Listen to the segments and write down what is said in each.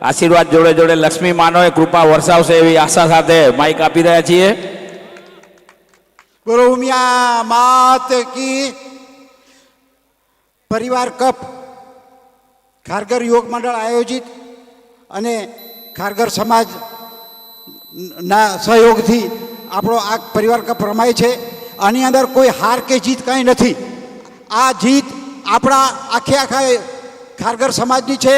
આશીર્વાદ જોડે જોડે લક્ષ્મી માનો કૃપા વરસાવશે એવી આશા સાથે માઇક આપી રહ્યા છીએ. બોલો ઉમિયા માત કી. પરિવાર કપ ખારઘર યોગ મંડળ આયોજિત અને ખારઘર સમાજ ના સહયોગથી આપણો આ પરિવાર કપ રમાય છે. આની અંદર કોઈ હાર કે જીત કંઈ નથી. આ જીત આપણા આખા ખારઘર સમાજની છે.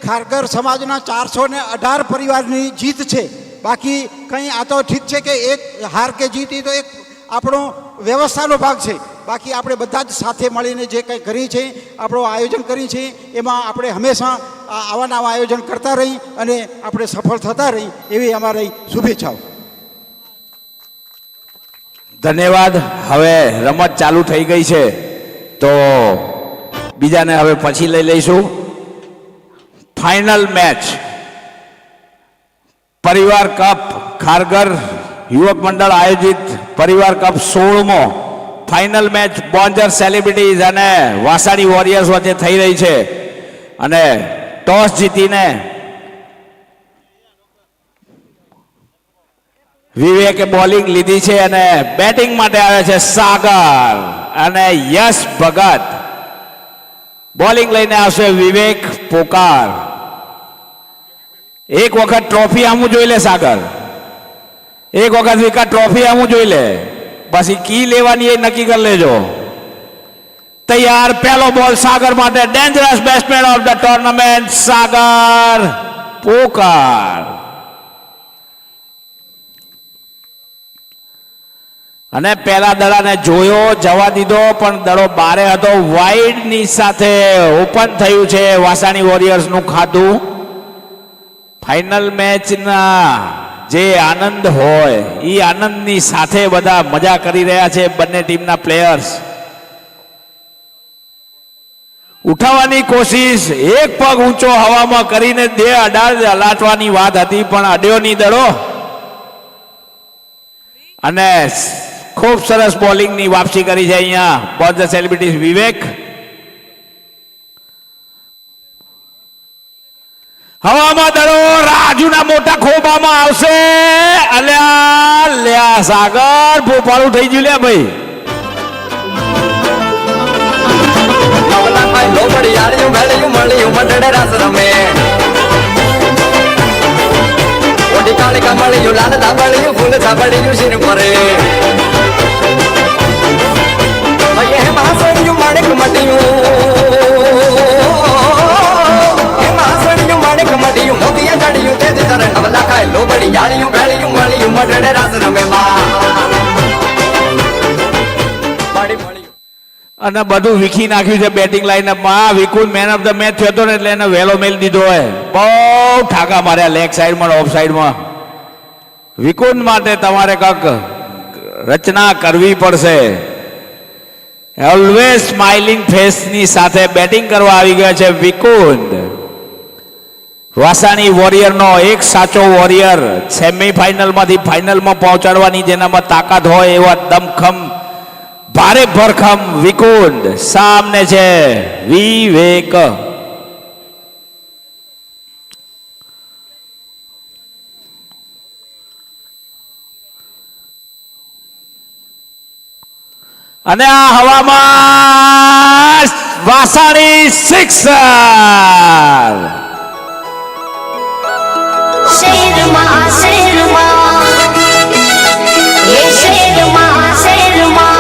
ખારઘર સમાજના 418 પરિવારની જીત છે. બાકી કંઈ આ તો ઠીક છે કે એક હાર કે જીત એ તો એક આપણો વ્યવસ્થાનો ભાગ છે. બાકી આપણે બધા જ સાથે મળીને જે કંઈ કરી છે, આપણું આયોજન કરી છે, એમાં આપણે હંમેશા આવા નવા આયોજન કરતા રહી અને આપણે સફળ થતા રહી એવી અમારી શુભેચ્છાઓ. ધન્યવાદ. હવે રમત ચાલુ થઈ ગઈ છે તો બીજાને હવે પછી લઈ લઈશું. ફાઇનલ મેચ પરિવાર કપ ખારઘર યુવક મંડળ આયોજિત પરિવાર કપ 16મો ફાઇનલ મેચ બોન્જર સેલિબ્રિટીઝ અને વાસાણી વોરિયર્સ વચ્ચે થઈ રહી છે. અને ટોસ જીતીને વિવેકે બોલિંગ લીધી છે અને બેટિંગ માટે આવે છે સાગર અને યશ ભગત. બોલિંગ લઈને આવશે વિવેક પોકાર. એક વખત ટ્રોફી આમું જોઈ લે સાગર, એક વખત વિકા ટ્રોફી આમું જોઈ લે, પછી કી લેવાની એ નક્કી કરી લેજો. તૈયાર. પહેલો બોલ સાગર માટે. Dangerous batsman of the tournament Sagar પોકાર. અને પહેલા દડાને જોયો, જવા દીધો, પણ દડો બારે હતો. વાઇડની સાથે ઓપન થયું છે વાસાણી વોરિયર્સનું ખાતું. ફાઇનલ મેચના જે આનંદ હોય એ આનંદની સાથે બધા મજા કરી રહ્યા છે બંને ટીમના પ્લેયર્સ. ઉઠાવવાની કોશિશ, એક પગ ઊંચો હવામાં કરીને દે હલાટવાની વાત હતી પણ અડ્યો નહીં દડો. અને ખૂબ સરસ બોલિંગની વાપસી કરી છે અહીંયા બોન્જર સેલિબ્રિટીઝ વિવેક. હવામાં દડો રાજુના મોટા ખોબામાં આવશે. અલ્યા લ્યા સાગર ભોપાળું થઈ ગયું લે ભાઈ. અને બધું વીખી નાખ્યું છે બેટિંગ લાઇનઅપમાં. Vikul man of the match થયો હતો ને એટલે એને વહેલો મેલ દીધો હોય. બહુ ઠાકા માર્યા લેગ સાઈડમાં ઓફ સાઈડમાં. વિકુલ માટે તમારે કંઈક રચના કરવી પડશે. ઓલવેઝ સ્માઇલિંગ ફેસની સાથે બેટિંગ કરવા આવી ગયા છે વિકુંદ. વાસાણી વોરિયરનો એક સાચો વોરિયર. સેમીફાઇનલમાંથી ફાઇનલમાં પહોંચાડવાની જેનામાં તાકાત હોય એવા દમખમ ભારે ભરખમ વિકુંદ સામને છે વિવેક. અને આ હવામાં વાસાણી સિક્સર. શેરમાં શેરમાં એ શેરમાં શેરમાં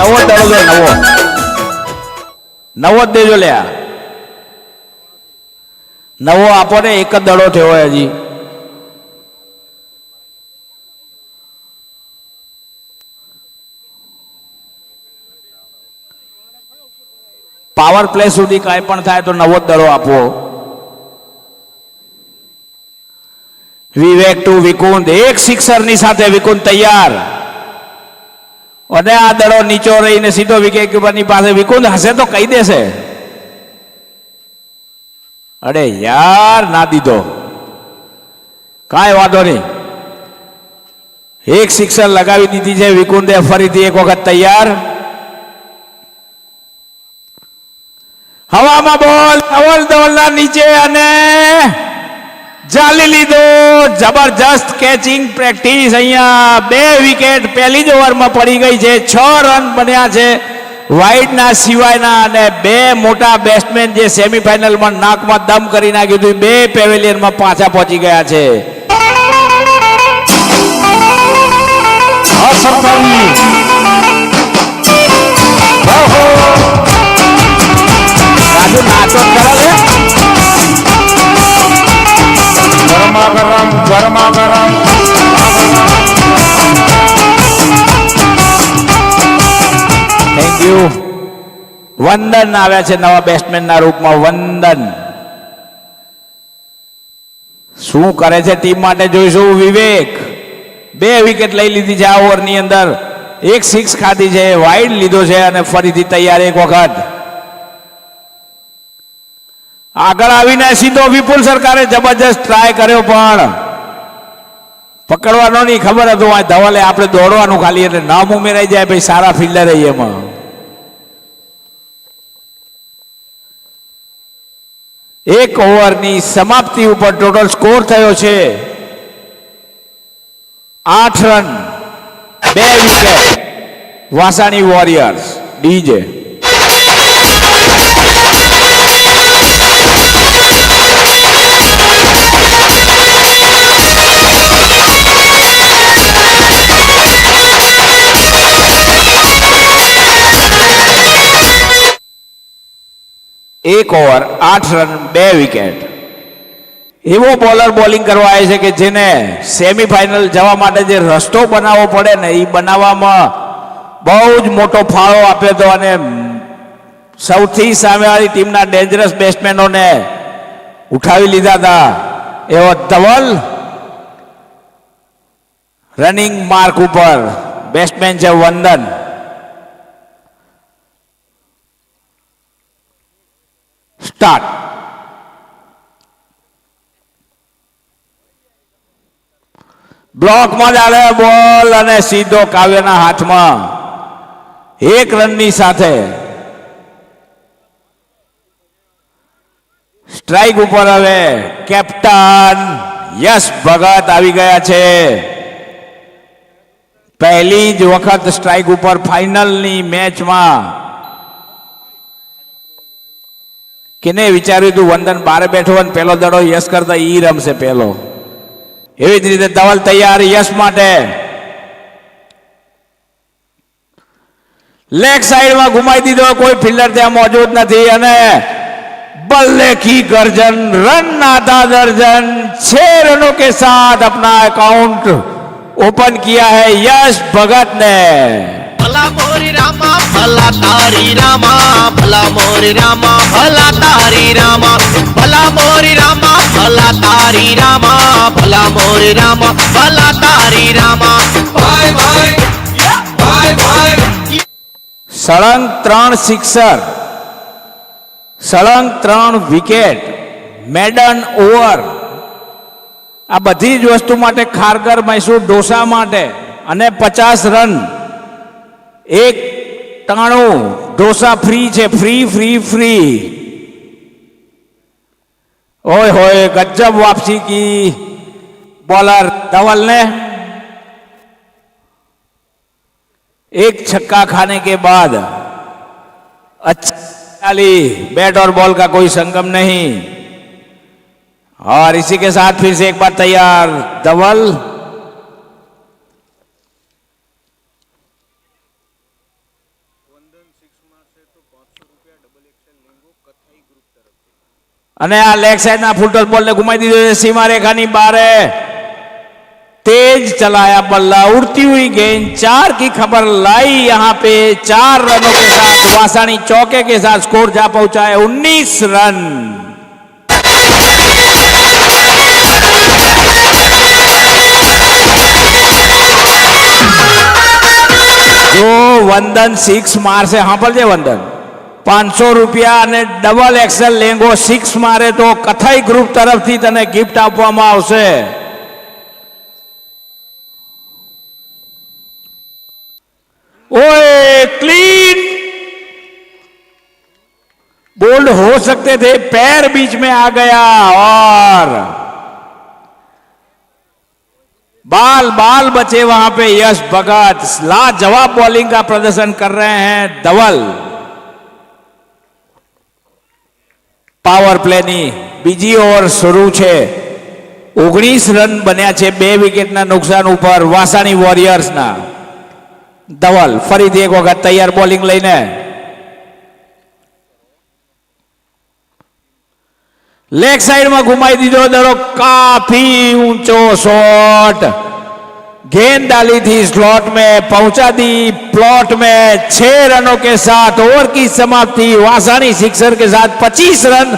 નવો દડો દે. નવો જ દેજો લ્યા. નવો આપો ને. એક જ દડો થયો હોય હજી. પાવર પ્લે સુધી કાંઈ પણ થાય તો નવો દડો આપો. વિવેક ટુ વિકુંદ. એક સિક્સરની સાથે વિકુંદ તૈયાર. અને આ દડો નીચો રહીને સીધો વિકેટ કીપરની પાસે. વિકુંદ હશે તો કહી દેશે. અરે યાર ના દીધો. કાંઈ વાંધો નહીં. એક સિક્સર લગાવી દીધી છે વિકુંદે, ફરીથી એક વખત તૈયાર. હવામાં બોલ ધવલ ધવલના નીચે અને જાલી લીધો. જબરજસ્ત કેચિંગ પ્રેક્ટિસ. અહીંયા 2 વિકેટ પહેલી જ ઓવરમાં પડી ગઈ છે. 6 રન બન્યા છે વાઇડના સિવાયના, અને 2 મોટા બેટ્સમેન જે સેમીફાઇનલમાં નાકમાં દમ કરી નાખ્યું હતું, 2 પેવેલિયનમાં પાછા પહોંચી ગયા છે. રાજુ નાચો કરો લે. ગરમા ગરમ થેન્ક યુ. વંદન આવ્યા છે નવા બેટ્સમેનના રૂપમાં. વંદન શું કરે છે ટીમ માટે જોઈશું. વિવેક 2 વિકેટ લઈ લીધી છે આ ઓવરની અંદર. 1 સિક્સ ખાધી છે, વાઇડ લીધો છે અને ફરીથી તૈયાર એક વખત. આગળ આવીને સીધો વિપુલ સરકારે જબરજસ્ત ટ્રાય કર્યો પણ પકડવાનો નહીં. ખબર હતું આ ધવલે આપણે દોડવાનું ખાલી, એટલે નામ ઉમેરાઈ જાય ભાઈ, સારા ફિલ્ડર રહી એમાં. એક ઓવરની સમાપ્તિ ઉપર ટોટલ સ્કોર થયો છે 8 run 2 wicket. Vasani warriors DJ. એક ઓવર 8 રન 2 વિકેટ. એવો બોલર બોલિંગ કરવા આવે છે કે જેને સેમીફાઇનલ જવા માટે જે રસ્તો બનાવવો પડે ને, એ બનાવવામાં બહુ જ મોટો ફાળો આપ્યો હતો. અને સૌથી સામેવાળી ટીમના ડેન્જરસ બેટ્સમેનોને ઉઠાવી લીધા હતા. એવો ધવલ રનિંગ માર્ક ઉપર બેટ્સમેન છે વંદન. સ્ટાર્ટ. બ્લોકમાં ચાલે બોલ અને સીધો કાવ્યના હાથમાં 1 રનની સાથે. સ્ટ્રાઇક ઉપર હવે કેપ્ટન યશ ભગત આવી ગયા છે. પહેલી જ વખત સ્ટ્રાઇક ઉપર ફાઇનલની મેચમાં. કેને વિચાર્યું હતું વંદન બારે બેઠો અને પેલો દડો યશ કરતા ઈ રમશે પેલો. એવી જ રીતે ધવલ તૈયાર યશ માટે. લેગ સાઈડમાં ઘુમાઈ દીધો, કોઈ ફિલ્ડર ત્યાં મોજૂદ નથી. અને बल्ले की गर्जन, रन आधा दर्जन, 6 रनों के साथ अपना अकाउंट ओपन किया है यश भगत ने. भला मोरी रामा भला तारी रामा, भला मोरी रामा भला तारी रामा, भला मोरी रामा भला तारी रामा, भला मोरी रामा भला तारी रामा. भाई भाई भाई भाई. સળંગ 3 સિક્સર, સળંગ 3 વિકેટ, મેડન ઓવર, આ બધી જ વસ્તુ માટે ખારગર મૈસૂર ઢોસા માટે અને 50 રન. 1 ઢોસા ફ્રી છે, ફ્રી ફ્રી ફ્રી. ओए होए गजब वापसी की बॉलर धवल ने. 1 छक्का खाने के बाद अच्छा बैट और बॉल का कोई संगम नहीं. और इसी के साथ फिर से एक बार तैयार धवल. અને આ લેગ સાઈડ ના ફૂલ ટોસ બોલ ને ઘુમાઈ દીધો છે સીમા रेखा बारे. तेज चलाया बल्ला, उड़ती हुई गेंद, 4 की खबर लाई यहां पे. 4 रनों के साथ वासानी चौके के साथ स्कोर जा पहुंचा है 19 रन. जो वंदन 6 मार से हाँ पर वंदन 500 રૂપિયા અને ડબલ એક્સેલ લેંગો 6 મારે તો કથાઈ ગ્રુપ તરફથી તને ગિફ્ટ આપવામાં આવશે. ओए क्लीन, बोल्ड हो सकते थे, पैर बीच में आ गया और बाल बाल बचे वहां पे। यश भगत लाजवाब बॉलिंग का प्रदर्शन कर रहे हैं धवल। पावर प्लेनी બીજી ઓવર શરૂ છે। 19 રન બન્યા છે 2 વિકેટના નુકસાન ઉપર વાસાણી વોરિયર્સના। ધવલ ફરીથી એક વખત તૈયાર બોલિંગ લઈને લેગ સાઈડમાં ઘુમાઈ દીધો દડો, काफी ऊंचो शॉट, गेंद डाली थी स्लॉट में, पहुंचा दी प्लॉट में। 6 रनों के साथ ओवर की समाप्ति वासानी सिक्सर के साथ 25 रन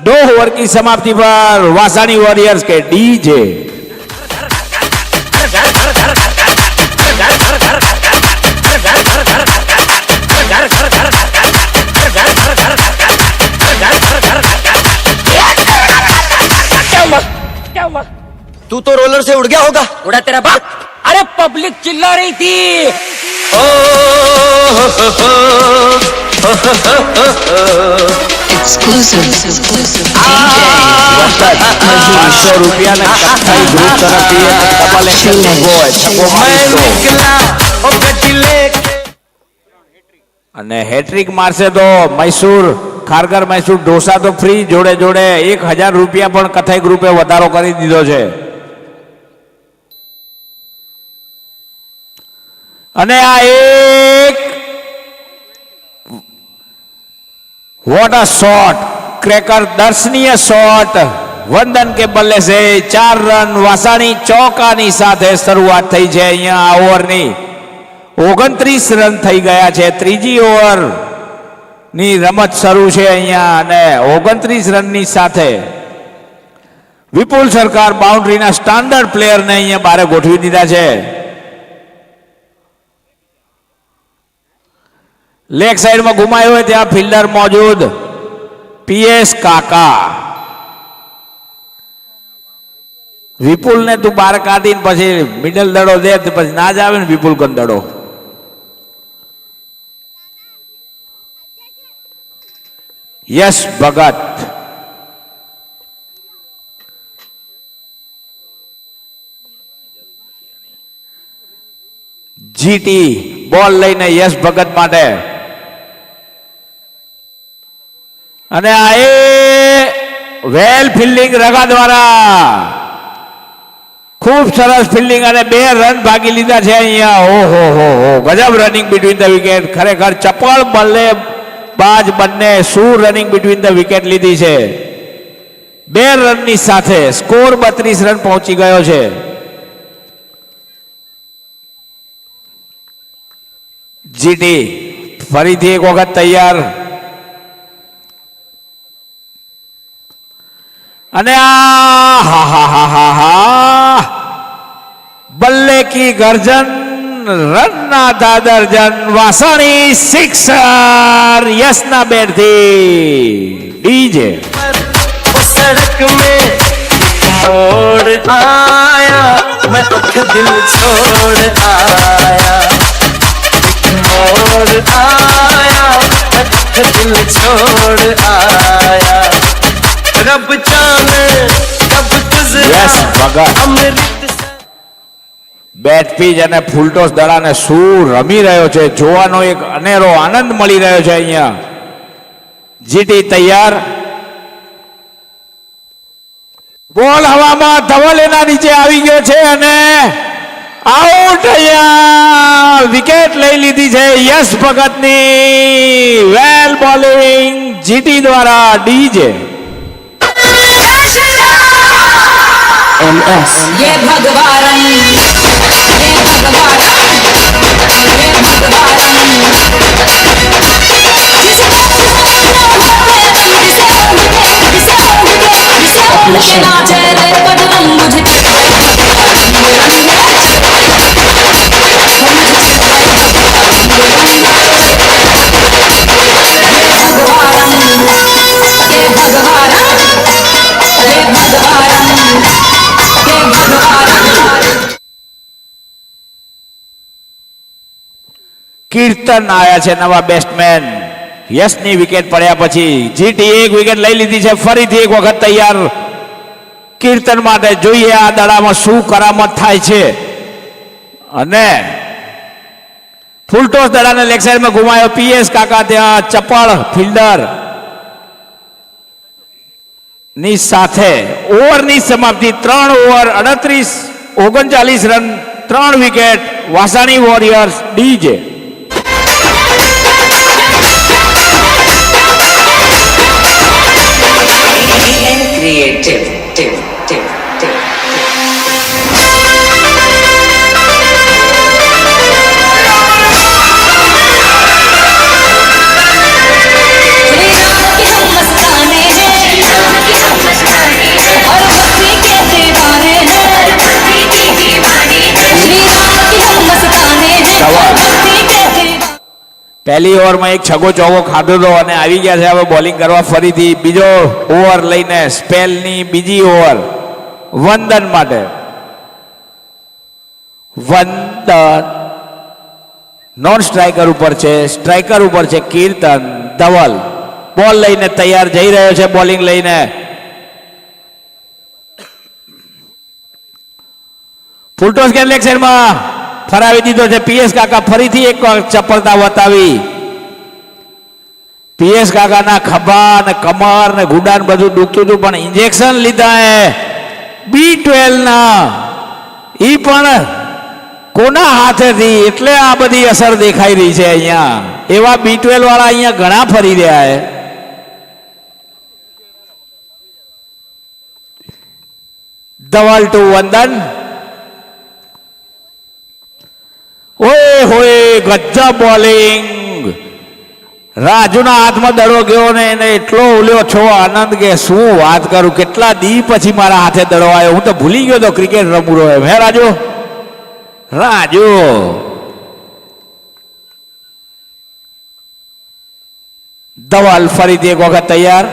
2 ओवर की समाप्ति पर वासानी वॉरियर्स के डीजे। तू तो रोलर से उड़ गया होगा। उड़ा तेरा बाप। अरे पब्लिक चिल्ला रही थी। ₹500 ને કથાઈ ગ્રુપ તરફથી ડબલ એક્શન હોય છકો અને હેટ્રિક મારશે તો મૈસૂર ખારગર મૈસૂર ઢોસા તો ફ્રી, જોડે જોડે ₹1000 પણ કથાઈ ગ્રુપે વધારો કરી દીધો છે। અને આ એક वॉट अ शॉट, क्रेकर दर्शनीय शॉट वंदन के बल्ले से 4 रन वासाणी चौकानी साथे शुरुआत थई छे। अहींया आ ओवरनी 29 रन थई गया छे। ત્રીજી ઓવર ની રમત શરૂ છે અહીંયા અને 29 રનની સાથે વિપુલ સરકાર બાઉન્ડ્રીના સ્ટાન્ડર્ડ પ્લેયરને અહીંયા બારે ગોઠવી દીધા છે। लेग साइड में घुमायो है त्या फील्डर मौजूद पीएस काका। विपुल ने तू बार काटी पछी मिडल दड़ो दे पछी ना जावे ने विपुल कन दड़ो। यश भगत जीटी बॉल लईने यश भगत माटे અને આ એ વેલ ફિલ્ડિંગ રગા દ્વારા ખૂબ સરસ ફિલ્ડિંગ અને 2 રન ભાગી લીધા છે અહીંયા। ઓહો હો હો ગજબ રનિંગ બિટવીન ધ વિકેટ, ખરેખર ચપળ બલ્લેબાજ બંને શું રનિંગ બિટવીન ધ વિકેટ લીધી છે। 2 રનની સાથે સ્કોર 32 રન પહોંચી ગયો છે। જીટી ફરીથી એક વખત તૈયાર અને हा हा हा हा हा बल्ले की गर्जन, रन ना था दर्जन, वासाणी सिक्सर यशना बैट थी डीजे। सड़क में छोड़ आया मैं दिल छोड़ आया, छोड़ आया दिल छोड़ आया, रब जाने कब यस भगत બેટ પીચ અને ફૂલટોસ દડાને શું રમી રહ્યો છે જોવાનો એક અનેરો આનંદ મળી રહ્યો છે અહીંયા। જીટી તૈયાર, બોલ હવામાં, ધવલ એના નીચે આવી ગયો છે અને આઉટ। અહીંયા વિકેટ લઈ લીધી છે યશ ભગતની। વેલ બોલિંગ જીટી દ્વારા ડીજે। ये भगवान, ये भगवान, ये કીર્તન આવ્યા છે નવા બેટ્સમેન. યશની વિકેટ પડ્યા પછી જીટી એક વિકેટ લઈ લીધી છે. ફરીથી એક વખત તૈયાર કીર્તન માટે. જોઈએ આ દડામાં શું કરામત થાય છે. અને ફૂલટોસ દડાને લેગ સાઈડમાં ઘુમાયો. પીએસ કાકા ત્યાં ચપળ ફિલ્ડર ની સાથે ઓવરની સમાપ્તિ 3 over 39 run 3 wicket. Vasani warriors DJ. Creative. પહેલી ઓવરમાં એક છગ્ગો ચોગ્ગો ખાધો હતો અને આવી ગયા છે હવે બોલિંગ કરવા ફરીથી. બીજો ઓવર લઈને સ્પેલની બીજી ઓવર વંદન માટે. વંદન નોન સ્ટ્રાઇકર ઉપર છે. સ્ટ્રાઇકર ઉપર છે કીર્તન. ધવલ બોલ લઈને તૈયાર જઈ રહ્યો છે બોલિંગ લઈને. ફૂલટોસ ગેમ લેગ સાઈડમાં ફરાવી દીધો છે. પીએસ કાકા ફરીથી એક ચપળતા બતાવી. પીએસ કાકાના ખભા ને કમર ને ગુડાન બધું દુખતું હતું પણ ઇન્જેક્શન લીધા હે B12 ના. ઈ પણ કોના હાથેથી એટલે આ બધી અસર દેખાઈ રહી છે અહીંયા. એવા B12 વાળા અહીંયા ઘણા ફરી રહ્યા છે. ધવલ ટુ વંદન. ઓય હોય ગજબ બોલિંગ. રાજુના હાથમાં દડો ગયો ને એને એટલો ઉલ્યો છો આનંદ કે શું વાત કરું. કેટલા દી પછી મારા હાથે દડો આવ્યો. હું તો ભૂલી ગયો તો ક્રિકેટ રમુરો એમ. હે રાજુ? રાજુ ધવલ ફરીથી એક વખત તૈયાર.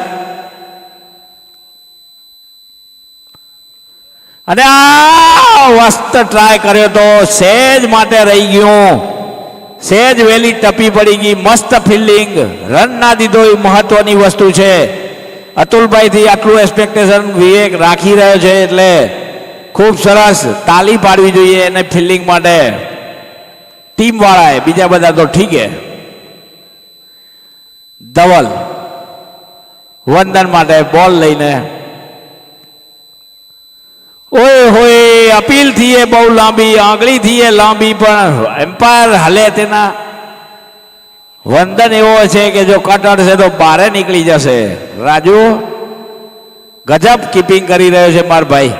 અને આ વસ્ત ટ્રાય કર્યો તો સેજ માટે રહી ગયું. સેજ વેલી ટપી પડી ગઈ. મસ્ત ફિલ્ડિંગ. રન ના દીધો એ મહત્વની વસ્તુ છે. અતુલભાઈ થી આટલું એક્સપેક્ટેશન વિવેક રાખી રહ્યો છે એટલે ખૂબ સરસ તાલી પાડવી જોઈએ એને ફિલ્ડિંગ માટે ટીમ વાળાએ. બીજા બધા તો ઠીક છે. ધવલ વંદન માટે બોલ લઈને. ઓય હોય અપીલ થી એ બહુ લાંબી. આંગળી થી એ લાંબી પણ એમ્પાયર હલે તેના. વંદન એવો છે કે જો કટ અડશે તો બારે નીકળી જશે. રાજુ ગજબ કીપિંગ કરી રહ્યો છે માર ભાઈ.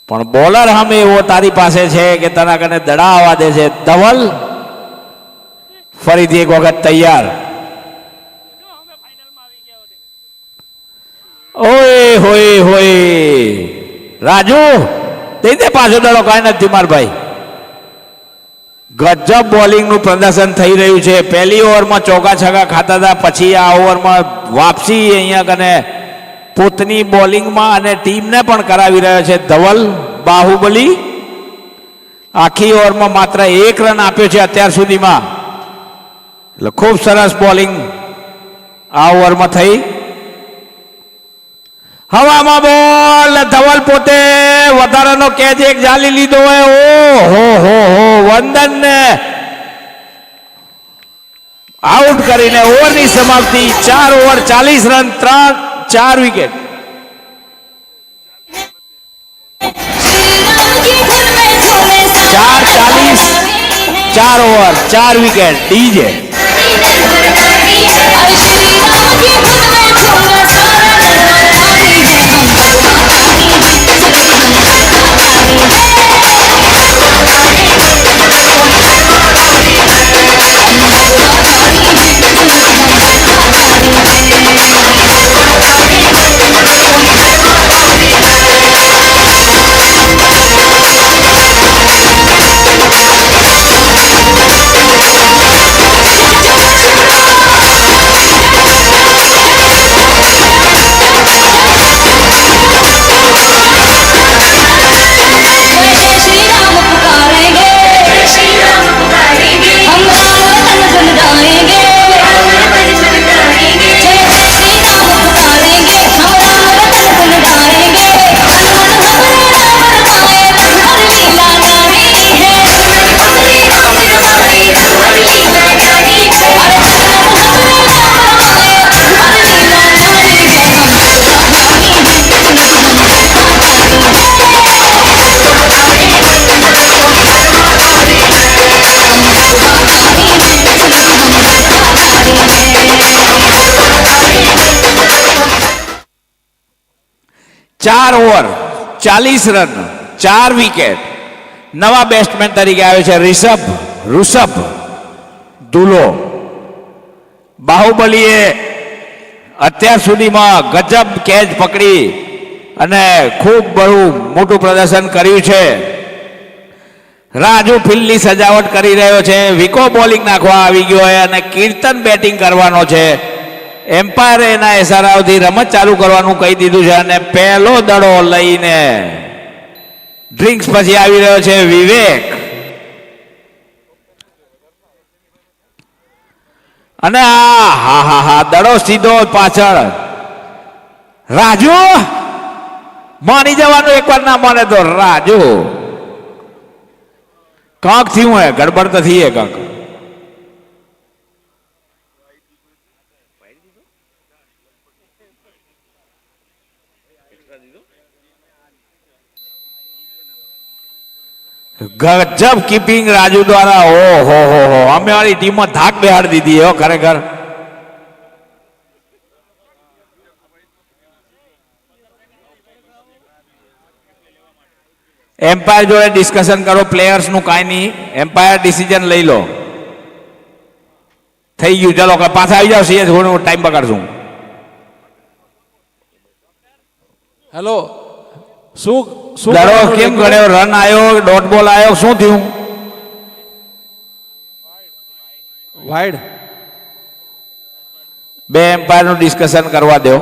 પણ બોલર સામે એવો તારી પાસે છે કે તના કને દડા આવવા દે છે. ધવલ ફરીથી એક વખત તૈયાર. ઓય હોય હોય રાજુ દઈ દે પાછો દડો. કાંઈ નથી માર ભાઈ. ગજબ બોલિંગ નું પ્રદર્શન થઈ રહ્યું છે. પહેલી ઓવરમાં ચોકા છગ્ગા ખાતા હતા પછી આ ઓવરમાં વાપસી અહીંયા કને પોતની બોલિંગમાં અને ટીમને પણ કરાવી રહ્યો છે ધવલ બાહુબલી. આખી ઓવરમાં માત્ર 1 રન આપ્યો છે અત્યાર સુધીમાં. એટલે ખૂબ સરસ બોલિંગ આ ઓવરમાં થઈ. હવામાં બોલ. ધવલ પોતે વધારાનો કેચ એક જાલી લીધો હોય. ઓહો વંદન ને આઉટ કરીને ઓવરની સમાપ્તિ. 4 ઓવર 40 રન 4 વિકેટ. ચાર 4 over 4 wicket. DJ 4 over 40 run 4 wicket. નવા બેટ્સમેન તરીકે આવ્યો છે ઋષભ ધુલો. બાહુબલીએ અત્યાર સુધીમાં ગજબ કેચ પકડી અને ખૂબ બહુ મોટું પ્રદર્શન કર્યું છે. રાજુ ફિલ્ડની સજાવટ કરી રહ્યો છે. વિકો બોલિંગ નાખવા આવી ગયો છે અને કીર્તન બેટિંગ કરવાનો છે. એમ્પાયર એના ઇશારાઓથી રમત ચાલુ કરવાનું કહી દીધું છે અને પહેલો દડો લઈને ડ્રિંક્સ પછી આવી રહ્યો છે વિવેક. અને હા દડો સીધો પાછળ. રાજુ માની જવાનું એકવાર ના માને તો રાજુ કાંક થયું હે, ગડબડ તો થઈ હે કાંક. ગજબ કીપિંગ રાજુ દ્વારા. હો અમે વાળી ટીમમાં ધાક બેહાડી દીધી હો ખરેખર. એમ્પાયર જોડે ડિસ્કશન કરો પ્લેયર્સનું કાંઈ નહીં. એમ્પાયર ડિસિઝન લઈ લો. થઈ ગયું, ચાલો પાછા આવી જાઓ. સીએ થોડું ટાઈમ બગાડશું. હેલો, શું દડો કેમ ગણ્યો? રન આવ્યો, ડોટ બોલ આવ્યો, શું થયું? વાઇડ. બે એમ્પાયરનું ડિસ્કશન કરવા દો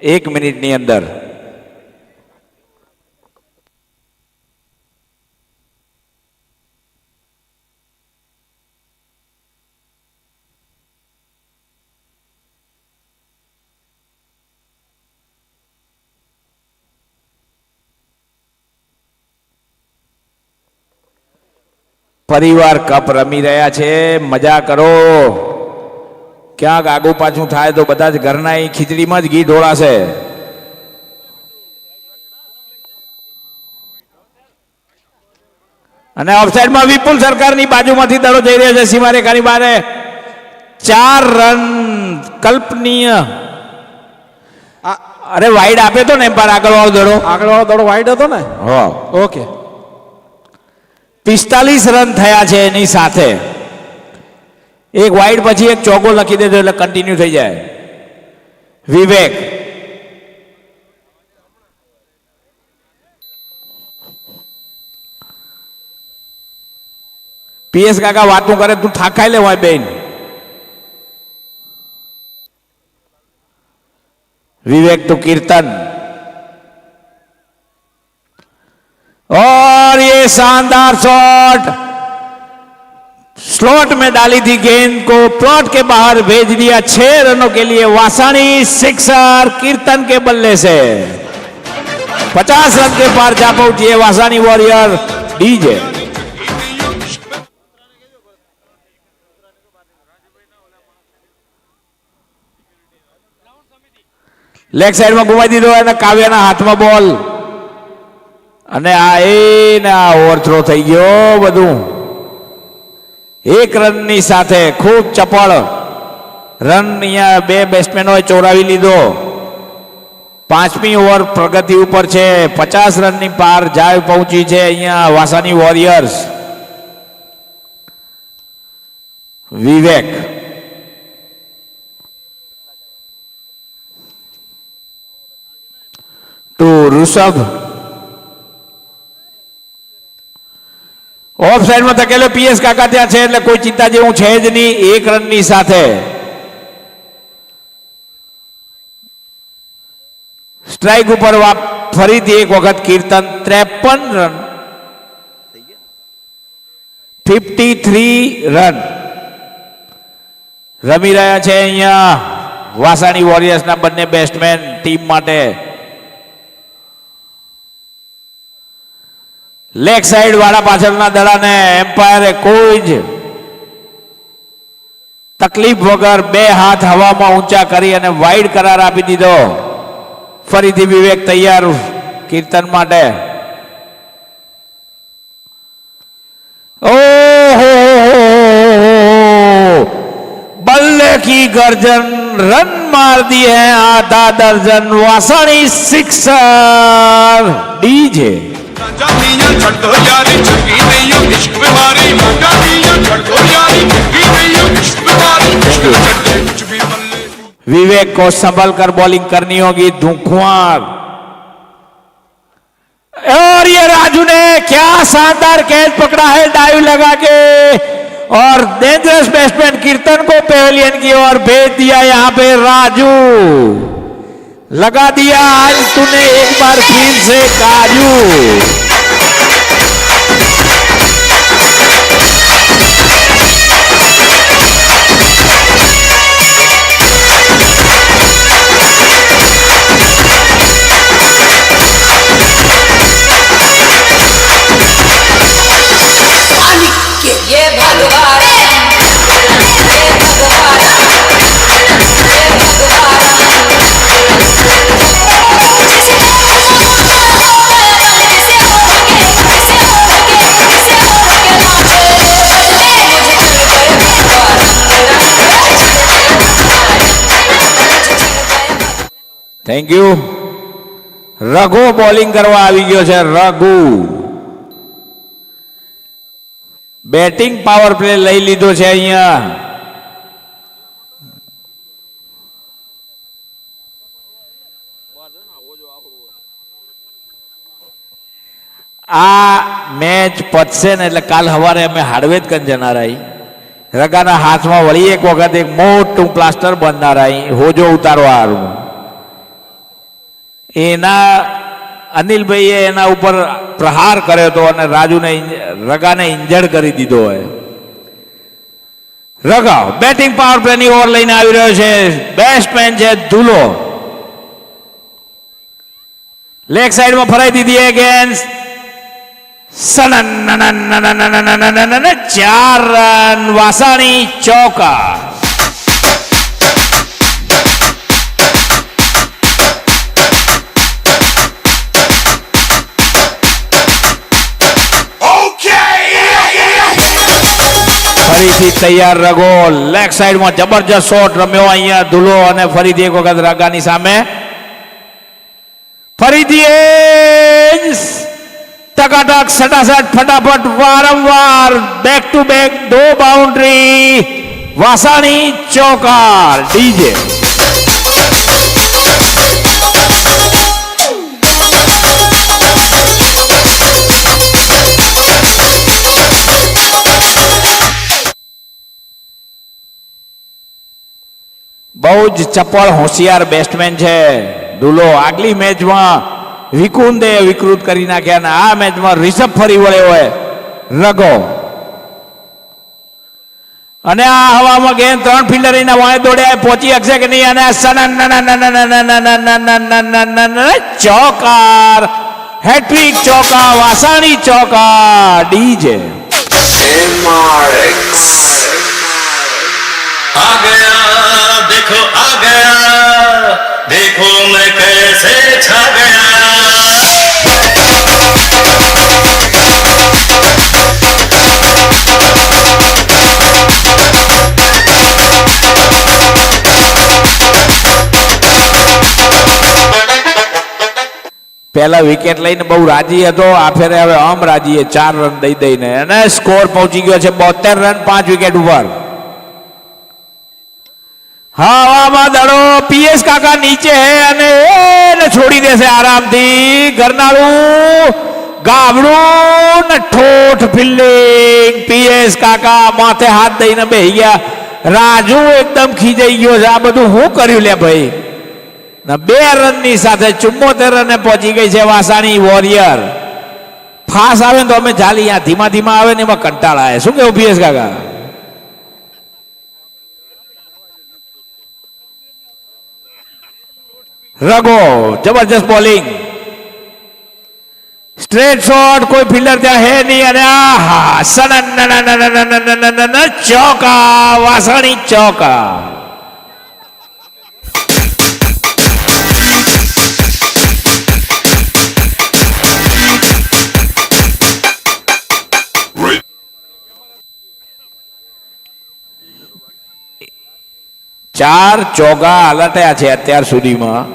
1 મિનિટની અંદર. પરિવાર કપ રમી રહ્યા છે, મજા કરો. ક્યાંક આગુ પાછું થાય તો બધા જ ઘરના ખીચડીમાં જ ઘી ઢોળાશે. અને ઓફસાઇડમાં વિપુલ સરકારની બાજુમાંથી દડો જઈ રહ્યો છે સીમારેખાની બારે. 4 રન કલ્પનીય. અરે વાઇડ આપે તો ને એમ્પાયર. આગળ વાળો દડો વાઇડ હતો ને. હા, ઓકે. 45 રન થયા છે એની સાથે. એક વાઇડ પછી એક ચોકો લખી દેજો એટલે કન્ટિન્યુ થઈ જાય. વિવેક પીએસ કાકા વાતું કરે, તું થાક ખાઈ લે હોય બેન. विवेक टू कीर्तन और ये शानदार शॉट स्लॉट में डाली थी गेंद को प्लॉट के बाहर भेज दिया 6 रनों के लिए वासानी सिक्सर कीर्तन के बल्ले से 50 रन के पार जा पहुंची है वासानी वॉरियर डीजे। लेग साइड में घुमाई दीधो है काव्याना हाथ में बॉल અને આ એને આ ઓવરથ્રો થઈ ગયો બધું 1 રનની સાથે ખૂબ ચપળ રન અહીંયા બે બેટ્સમેનોએ ચોરાવી લીધો। 5મી ઓવર પ્રગતિ ઉપર છે 50 રનની પાર જાય પહોંચી છે અહીંયા વાસાની warriors. Vivek to Rishabh off side में धकेलो पीएस काका त्या छे એટલે કોઈ ચિંતા જેવું છે જ નહીં। 1 રનની સાથે સ્ટ્રાઇક ઉપર ફરીથી એક વખત કીર્તન 53 રન 53 રન રમી રહ્યા છે અહીંયા વાસાણી વોરિયર્સના બંને બેટ્સમેન ટીમ માટે। लेग साइड वाला पाछळना दड़ाने एम्पायरे कोई ज तकलीफ वगर बे हाथ हवा में ऊंचा करी अने वाइड करार आपी दीधो। फरीथी विवेक तैयार कीर्तन माटे। ओहो बल्ले की गर्जन रन मार दिए हैं, आधा दर्जन। वासानी सिक्सर। डीजे जानिया छड़ दो यारी चंगी नहीं हो इश्क बीमारी जानिया छड़ दो यारी चंगी नहीं हो इश्क बीमारी इश्क में चढ़ जाए कुछ भी मल्ले विवेक को संभल कर बॉलिंग करनी होगी। धुखुआर और ये राजू ने क्या शानदार कैच पकड़ा है डाइव लगा के, और डेंजरस बैट्समैन कीर्तन को पेविलियन की ओर भेज दिया। यहां पे राजू लगा दिया, आज तूने एक बार फिर से काजू। ये भगवान થેન્ક યુ. રઘુ બોલિંગ કરવા આવી ગયો છે. રઘુ બેટિંગ પાવર પ્લે લઈ લીધો છે અહીંયા. આ મેચ પતશે ને એટલે કાલ સવારે અમે હાડવેદ કન જનાર આવી. રગાના હાથમાં વળી એક વખત એક મોટું પ્લાસ્ટર બાંધનાર આવી હોજો ઉતારવા હારું. એના અનિલભાઈએ એના ઉપર પ્રહાર કર્યો હતો અને રાજુને રગાને ઇન્જર્ડ કરી દીધો હોય. રગા બેટિંગ પાવર પ્લેની ઓવર લઈને આવી રહ્યો છે. બેટ્સમેન છે ધુલો. લેગ સાઈડમાં ફરાઈ દીધી અગેન્સ્ટ સનન 4 રન. વાસાણી ચોકા. ફરીથી તૈયાર રગો. લેગ સાઈડમાં જબરજસ્ત શોટ રમ્યો અહીંયા ધુલો, અને ફરીથી એક વખત રગાની સામે ફરીથી ટકાટક સટાસટ ફટાફટ વારંવાર back to back 2 boundary. Vasani ચોકાર. ડીજે બહુ જ ચપળ હોશિયાર બેટ્સમેન છે ધુલો. આગલી મેચમાં વિકુંદે વિકૃત કરી નાખ્યા, અને આ મેચમાં રિષભ ફરી વળ્યો હોય રગો. અને આ હવામાં ગેમ 3 ફિલ્ડર એના વાંહે દોડ્યા, પહોંચી શકશે કે નહીં. અને ચોકાર. હેટ્રિક ચોકા. વાસાણી ચોકા. ડીજે आ गया देखो आ गया देखो मैं कैसे छा गया. પહેલા વિકેટ લઈને બહુ રાજી હતો. આ ફેરે હવે આમ રાજીએ 4 રન દઈ દઈને, અને સ્કોર પહોંચી ગયો છે 72 રન 5 વિકેટ ઉપર. હવામાં દડો. પીએસ કાકા નીચે હે અને એને છોડી દેશે આરામથી. ગરનાળું ગાબડું ને ઠોઠ ફિલ્ડિંગ. પીએસ કાકા માથે હાથ દઈને બેહી ગયા. રાજુ એકદમ ખીજાઈ ગયો છે. આ બધું હું કર્યું લે ભાઈ. 2 રનની સાથે 74 રને પહોંચી ગઈ છે વાસાણી વોરિયર. ફાસ આવે ને તો અમે ચાલી, આ ધીમા ધીમા આવે ને એમાં કંટાળા આવે. શું કેવું પીએસ કાકા? રગો જબરજસ્ત બોલિંગ. Straight shot. કોઈ ફિલ્ડર ત્યાં હે નહીં. અને આહા સનન ચોકા. વાસાણી ચોકા. 4 ચોગા હલાટ્યા છે અત્યાર સુધીમાં.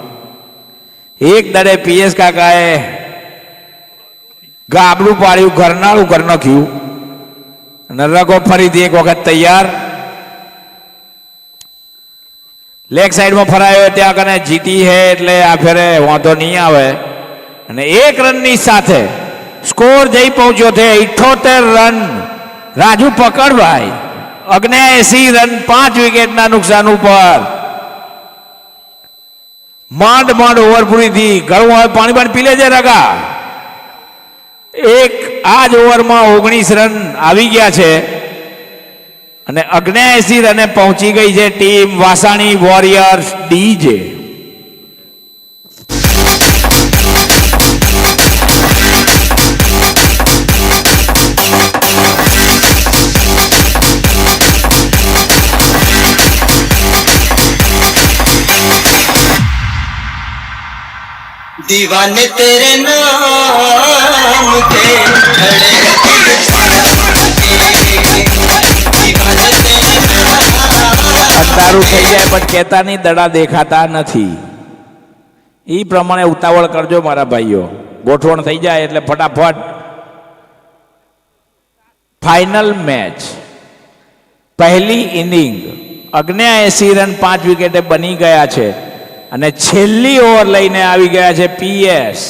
એક દડે પીએસ કાકાએ ગાબડું પાડ્યું, ઘરનાળું કરી નાખ્યું. નરકો ફરીથી એક વખત તૈયાર. લેગ સાઈડમાં ફરાયો, ત્યાં કને જીતી હે એટલે આ ફેરે વાંધો નહીં આવે. અને 1 રનની સાથે સ્કોર જઈ પહોંચ્યો છે 78 રન. રાજુ પકડભાઈ 79 રન 5 વિકેટના નુકસાન ઉપર. માંડ ઓવર પૂરી થી. ઘણું હવે પાણી પી લેજે રગા. આ જ ઓવરમાં 19 રન આવી ગયા છે અને 79 રને પહોંચી ગઈ છે ટીમ વાસાણી વોરિયર્સ ડીજે. दीवाने तेरे नाम के खड़े અંધારું થઈ જાય પણ કેતાની દડા દેખાતા નથી. એ પ્રમાણે ઉતાવળ કરજો મારા ભાઈઓ. ગોઠવણ થઈ જાય એટલે ફટાફટ. ફાઇનલ મેચ, પહેલી ઇનિંગ 79 રન 5 વિકેટે બની ગયા છે અને છેલ્લી ઓવર લઈને આવી ગયા છે પીએસ.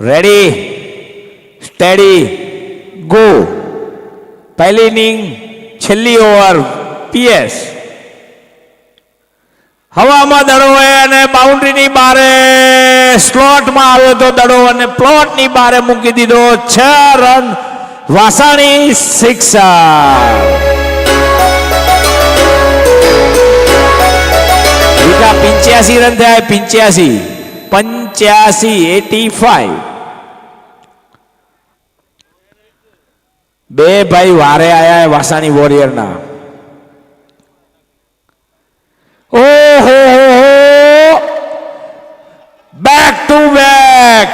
Ready, steady, go. પહેલી ઇનિંગ, છેલ્લી ઓવર, પીએસ. હવામાં દડો અને બાઉન્ડ્રીની બારે સ્લોટમાં આવ્યો તો દડો અને પ્લોટની બારે મૂકી દીધો. 6 રન વાસાણી સિક્સર. બીજા 85 રન થયા. 85 બે ભાઈ વારે આયા વાસાણી વોરિયરના. ઓહો, બેક ટુ બેક,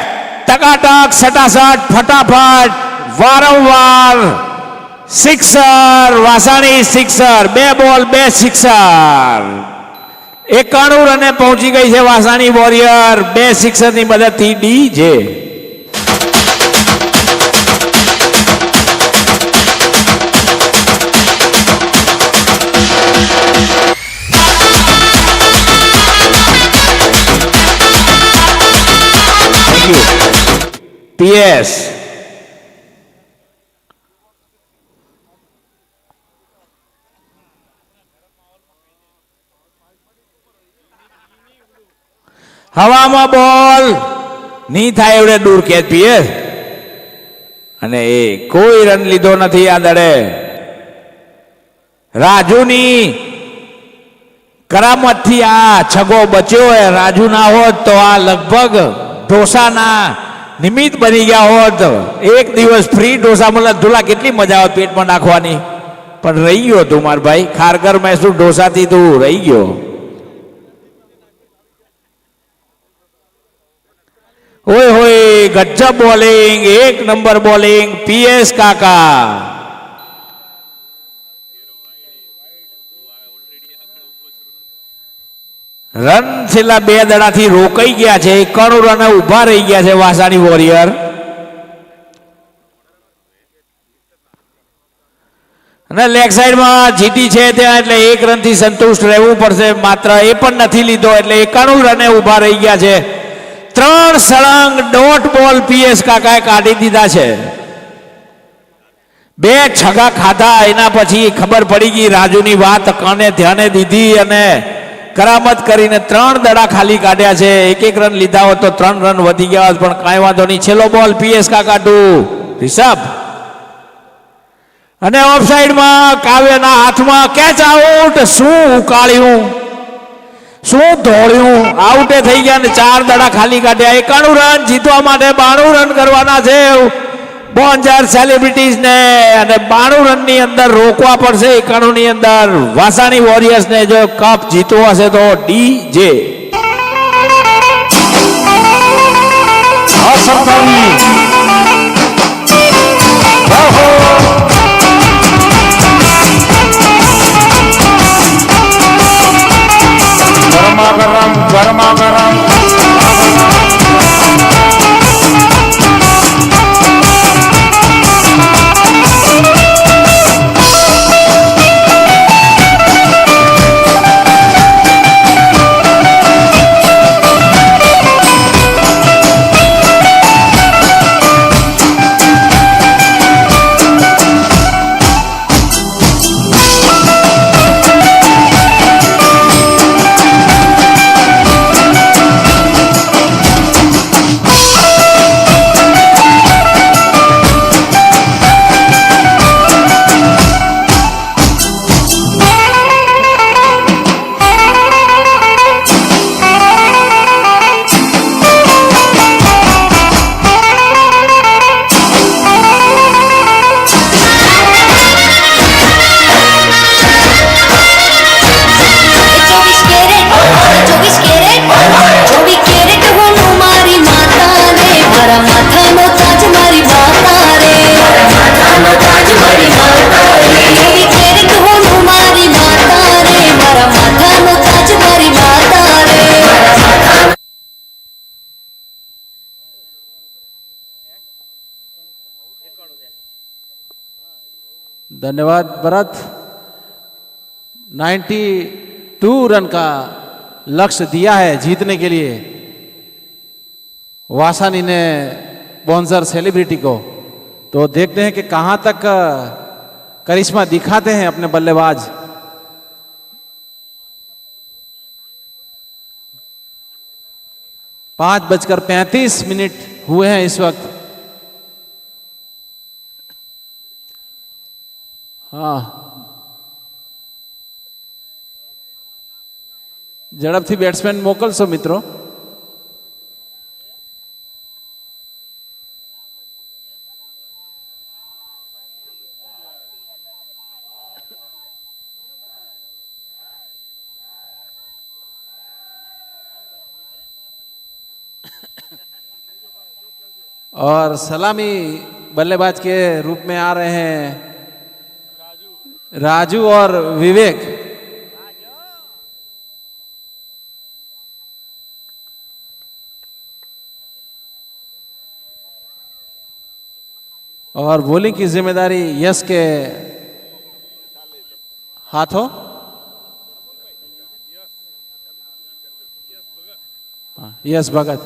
ટકાટક, સટાસટ, ફટાફટ, વારંવાર સિક્સર. વાસાણી સિક્સર. 2 બોલ 2 સિક્સર. 91 રને પહોંચી ગઈ છે વાસાણી વોરિયર 2 સિક્સરની મદદથી ડીજે. પીએસ હવામાં બોલ નહીં થાય એવડે દૂર કેચ પીએસ અને એ કોઈ રન લીધો નથી આ દડે. રાજુની કરામતથી આ છગો બચ્યો હોય. રાજુ ના હોત તો આ લગભગ ઢોસાના નિમિત્ત બની ગયા હોત. એક દિવસ ફ્રી ઢોસા મળે ધુલા કેટલી મજા આવત પેટમાં નાખવાની. પણ રહી ગયો તું માર ભાઈ. ખારગર મૈસૂર ઢોસાથી તું રહી ગયો. ઓય હોય, ગજબ બોલિંગ, 1 નંબર બોલિંગ પીએસ કાકા. રન છેલ્લા 2 દડાથી રોકાઈ ગયા છે. 91 રને ઉભા રહી ગયા છે વાસાણી વોરિયર. અને લેગ સાઈડમાં જીતી છે ત્યાં એટલે 1 રનથી સંતુષ્ટ રહેવું પડશે. માત્ર એ પણ નથી લીધો એટલે 91 રને ઉભા રહી ગયા છે. 3 સળંગ ડોટ બોલ પીએસ કાકાએ કાઢી દીધા છે. 2 છગા ખાધા એના પછી ખબર પડી ગઈ રાજુની વાત કાને ધ્યાને દીધી અને કરામત કરીને 3 દડા ખાલી કાઢ્યા છે. 1 રન લીધા હોત તો 3 રન વધી ગયા હોત પણ કાંઈ વાંધો નહીં. છેલ્લો બોલ પીએસ કાકા ટુ રિષભ અને ઓફસાઈડમાં કાવ્યના હાથમાં કેચ આઉટ. શું ઉકાળ્યું, શું દોડ્યું, આઉટે થઈ ગયા ને 4 દડા ખાલી કાઢ્યા. 91 રન જીતવા માટે 92 રન કરવાના છે બોન્જાર સેલિબ્રિટીઝ ને અને 92 રનની અંદર રોકવા પડશે. 91 ની અંદર વાસાણી વોરિયર્સ ને જો કપ જીતવો હશે તો ડીજે. સરકારની ગરમા ગરમ धन्यवाद भरत। 92 रन का लक्ष्य दिया है जीतने के लिए वासानी ने बॉन्जर सेलिब्रिटी को। तो देखते हैं कि कहां तक करिश्मा दिखाते हैं अपने बल्लेबाज। पांच 5:35 हुए हैं इस वक्त। हाँ, झड़पथी બેટ્સમેન મોકલશો મિત્રો। और सलामी बल्लेबाज के रूप में आ रहे हैं राजू और विवेक। और बॉलिंग की जिम्मेदारी यश के हाथों। यश भगत।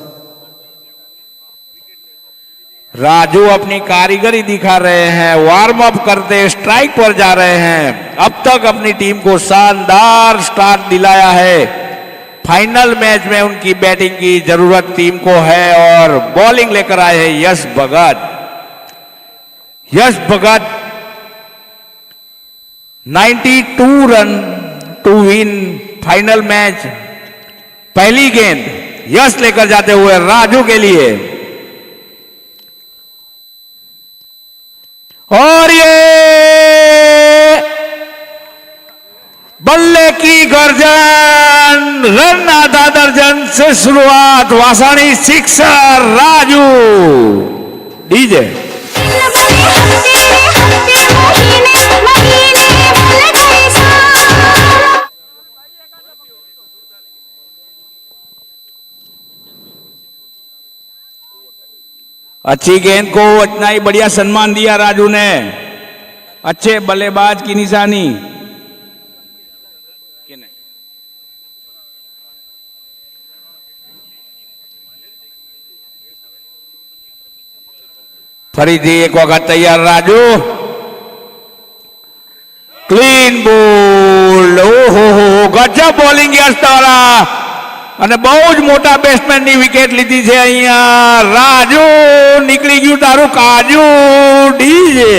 राजू अपनी कारीगरी दिखा रहे हैं, वार्म अप करते स्ट्राइक पर जा रहे हैं। अब तक अपनी टीम को शानदार स्टार्ट दिलाया है। फाइनल मैच में उनकी बैटिंग की जरूरत टीम को है और बॉलिंग लेकर आए हैं Yash Bhagat. Yash Bhagat 92 run to win final match. पहली गेंद यश लेकर जाते हुए राजू के लिए और ये बल्ले की गर्जन, रन आधा दर्जन से शुरुआत। वासानी सिक्सर, राजू डीजे। अच्छी गेंद को इतना ही बढ़िया सम्मान दिया राजू ने। अच्छे बल्लेबाज की निशानी। ફરીથી એક વખત તૈયાર રાજુ। Clean bowled. ઓહો ગજબ બોલિંગ યશ દ્વારા અને બહુ જ મોટા બેટ્સમેનની વિકેટ લીધી છે અહીંયા। રાજુ નીકળી ગયું તારું કાજુ ડીજે।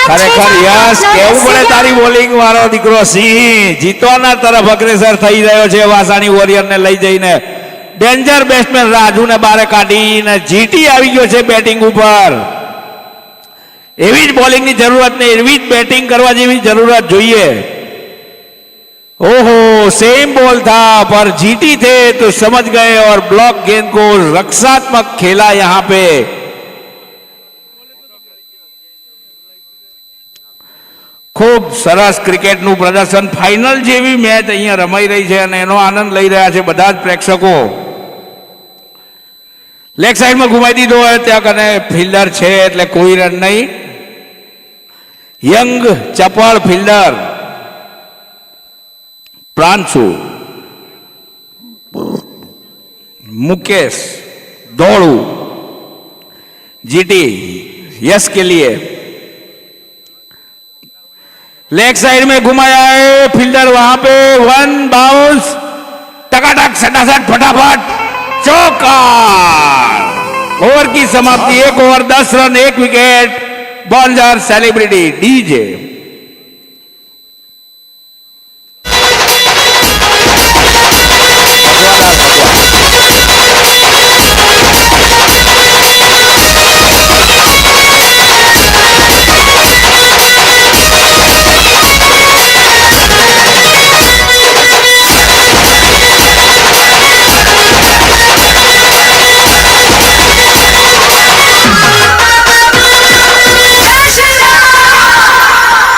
ખરેખર ખરેખર યસ કેવું પડે તારી બોલિંગ વાળો દીકરો સિંહ જીતવાના તરફ અગ્રેસર થઈ રહ્યો છે વાસાણી વોરિયરને લઈ જઈને ડેન્જર બેટ્સમેન રાજુને બારે કાઢીને જીટી આવી ગયો છે બેટિંગ ઉપર એવી જ બોલિંગની જરૂરત ને એવી જ બેટિંગ કરવા જેવી જરૂરત જોઈએ ओहो सेम बॉल था पर जीटी थे तो समझ गए और ब्लॉक गेंद को रक्षात्मक खेला यहां पे खूब सरस क्रिकेटનું પ્રદર્શન ફાઇનલ જેવી મેચ અહીંયા રમાઈ રહી છે અને એનો આનંદ લઈ રહ્યા છે બધા જ પ્રેક્ષકો લેગ સાઈડમાં ઘુમાઈ દીધો હોય ત્યાં કને ફિલ્ડર છે એટલે કોઈ રન નહીં યંગ ચપળ ફિલ્ડર प्रांशु मुकेश दौड़ू जीटी यस के लिए लेग साइड में घुमाया है फील्डर वहां पे वन बाउंस टकाटक सटासट फटाफट चौका ओवर की समाप्ति 1 over 10 run 1 wicket bonzer celebrity DJ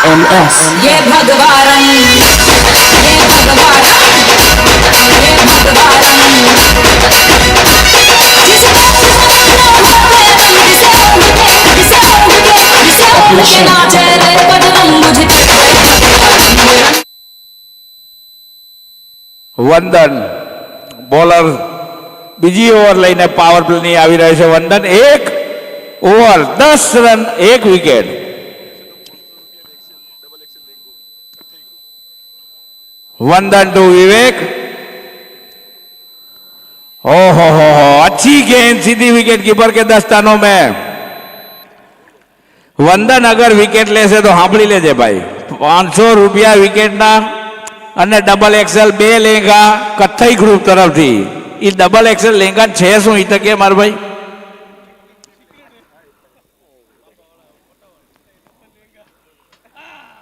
MS ये भगवान ये भगवान ये વંદન બોલર બીજી ઓવર લઈને પાવર પ્લે ની આવી રહ્યો છે વંદન 1 ઓવર 10 રન 1 વિકેટ वंदन टू विवेक ओहो हो अच्छी गेंद सीधी विकेट कीपर के दस्तानों में वंदन अगर विकेट लेसे तो हांभળી लेजे भाई 500 रुपया विकेट ना અને ડબલ એક્સેલ 2 લેંગા કથઈ ગ્રુપ તરફથી ઈ ડબલ એક્સેલ લેંગા છે શું ઈ તો કે માર ભાઈ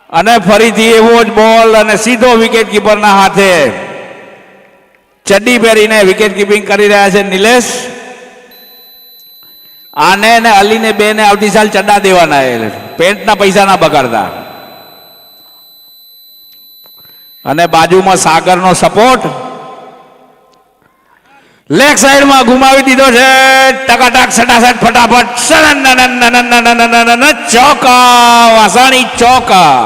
અને ફરીથી એવો જ બોલ અને સીધો વિકેટ કીપરના હાથે ચડ્ડી પહેરીને વિકેટ કીપિંગ કરી રહ્યા છે નિલેશ આને ને અલીને બેને આવતી સાલ ચડ્ડા દેવાના પેન્ટના પૈસા ના બગાડતા અને બાજુમાં સાગરનો સપોર્ટ લેગ સાઈડમાં ઘુમાવી દીધો છે ટકાટક સટાસટ ફટાફટ ચોકા વાસાણી ચોકા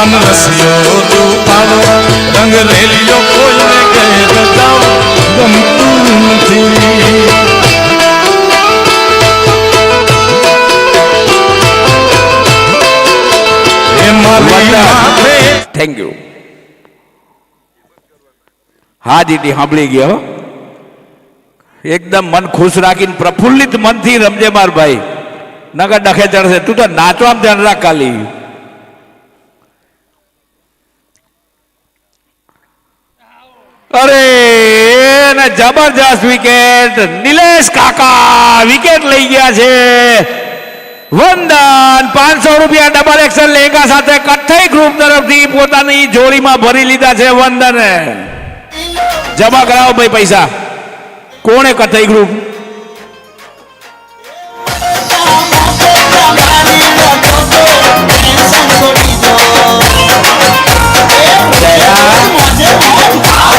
અનરસિયો તૂફાનો રંગ રેલિયો કોઈને કહે જાઓ ગમતું નથી थैंक यू हाँ जीटी सांभी गया एकदम मन खुश राखी प्रफुल्लित मन थी रमजे मार भाई नगर डखे चढ़से तू तो नाचवा ध्यान राख खाली अरे जबरदस्त विकेट निलेश काका विकेट लई गया छे वंदन 500 रुपया डबल एक्सल लेगा साथे कठई ग्रुप तरफथी पोतानी जोड़ीमां भरी लीधा छे वंदने जमा कराओ भाई पैसा कोणे कठई ग्रुप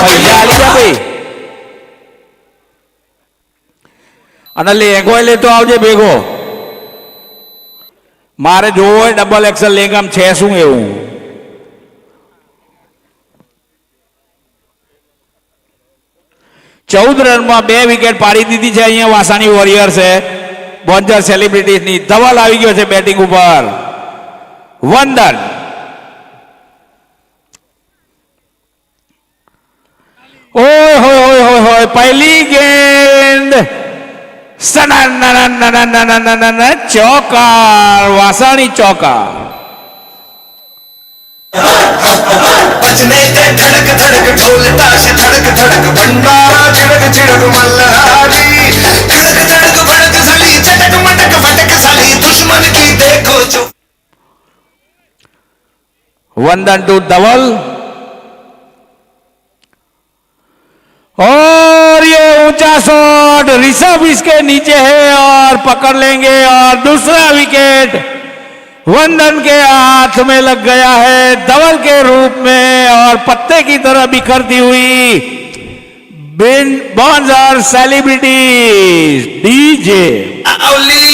पैसा आली जा भाई અને લેગો લેતો આવજે ભેગો मारे जो डबल एक्सल लेगाम छे शू एवं 14 रन में 2 विकेट पाड़ी दीधी है अहीं वासाणी वॉरियर्स है बोन्जर सेलिब्रिटीज नी धवल आई गयो छे बैटिंग ऊपर वंदन ओए होय होय होय होय पहली गेंद ચોકાર વાસાણી ચોકાર बजने दे धड़क धड़क ढोल ताश धड़क धड़क भंडारा छिड़क छिड़क मल्हारी धड़क धड़क भड़क साली चटक मटक फटक साली दुश्मन की देखो जो वंदन टू धवल और ये ऊंचा शॉट ऋषभ इसके नीचे है और पकड़ लेंगे और दूसरा विकेट वंदन के हाथ में लग गया है धवल के रूप में और पत्ते की तरह बिखरती हुई बॉन्जर सेलिब्रिटी डीजे अवली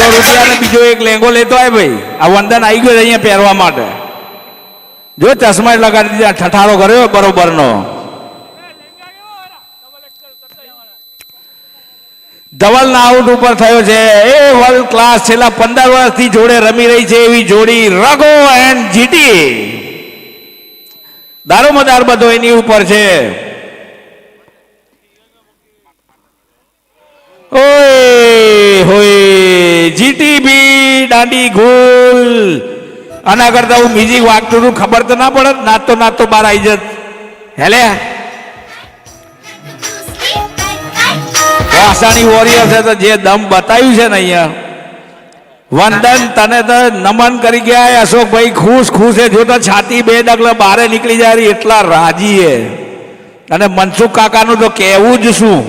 ₹500 બીજો એક લેંગો લેતો આય ભાઈ આ વંદન આવી ગયો અહીંયા પહેરવા માટે જો ચશ્મા લગાડી દીધા ઠઠારો કર્યો બરોબરનો ધવલના આઉટ ઉપર થયો છે એ વર્લ્ડ ક્લાસ છેલ્લા 15 વર્ષથી જોડે રમી રહી છે એવી જોડી રઘો એન્ડ જીટી દારોમદાર બધો એની ઉપર છે ઓય હોય જીટી બી દાંડી ગોલ આના કરતા હું મ્યુઝિક વાગતું હતું ખબર તો ના પડે નાચતો નાચતો બહાર આવી જત હેલે વાસાણી વોરિયર છે તો જે દમ બતાવ્યું છે ને અહીંયા વંદન તને તો નમન કરી ગયા અશોકભાઈ ખુશ ખુશ છે જો તો છાતી બે ડગલા બહાર નીકળી જાય એટલા રાજી છે અને મનસુખ કાકાનું તો કહેવું જ શું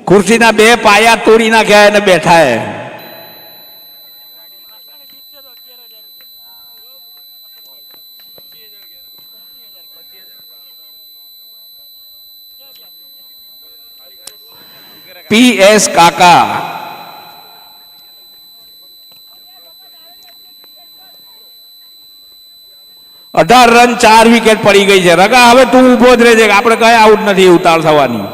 ખુરશીના બે પાયા તોડી નાખ્યા અને બેઠા હે પીએસ કાકા 18 રન 4 વિકેટ પડી ગઈ છે રગા હવે તું ઊભો જ રહેજે આપણે કઈ આઉટ નથી ઉતાર થવાની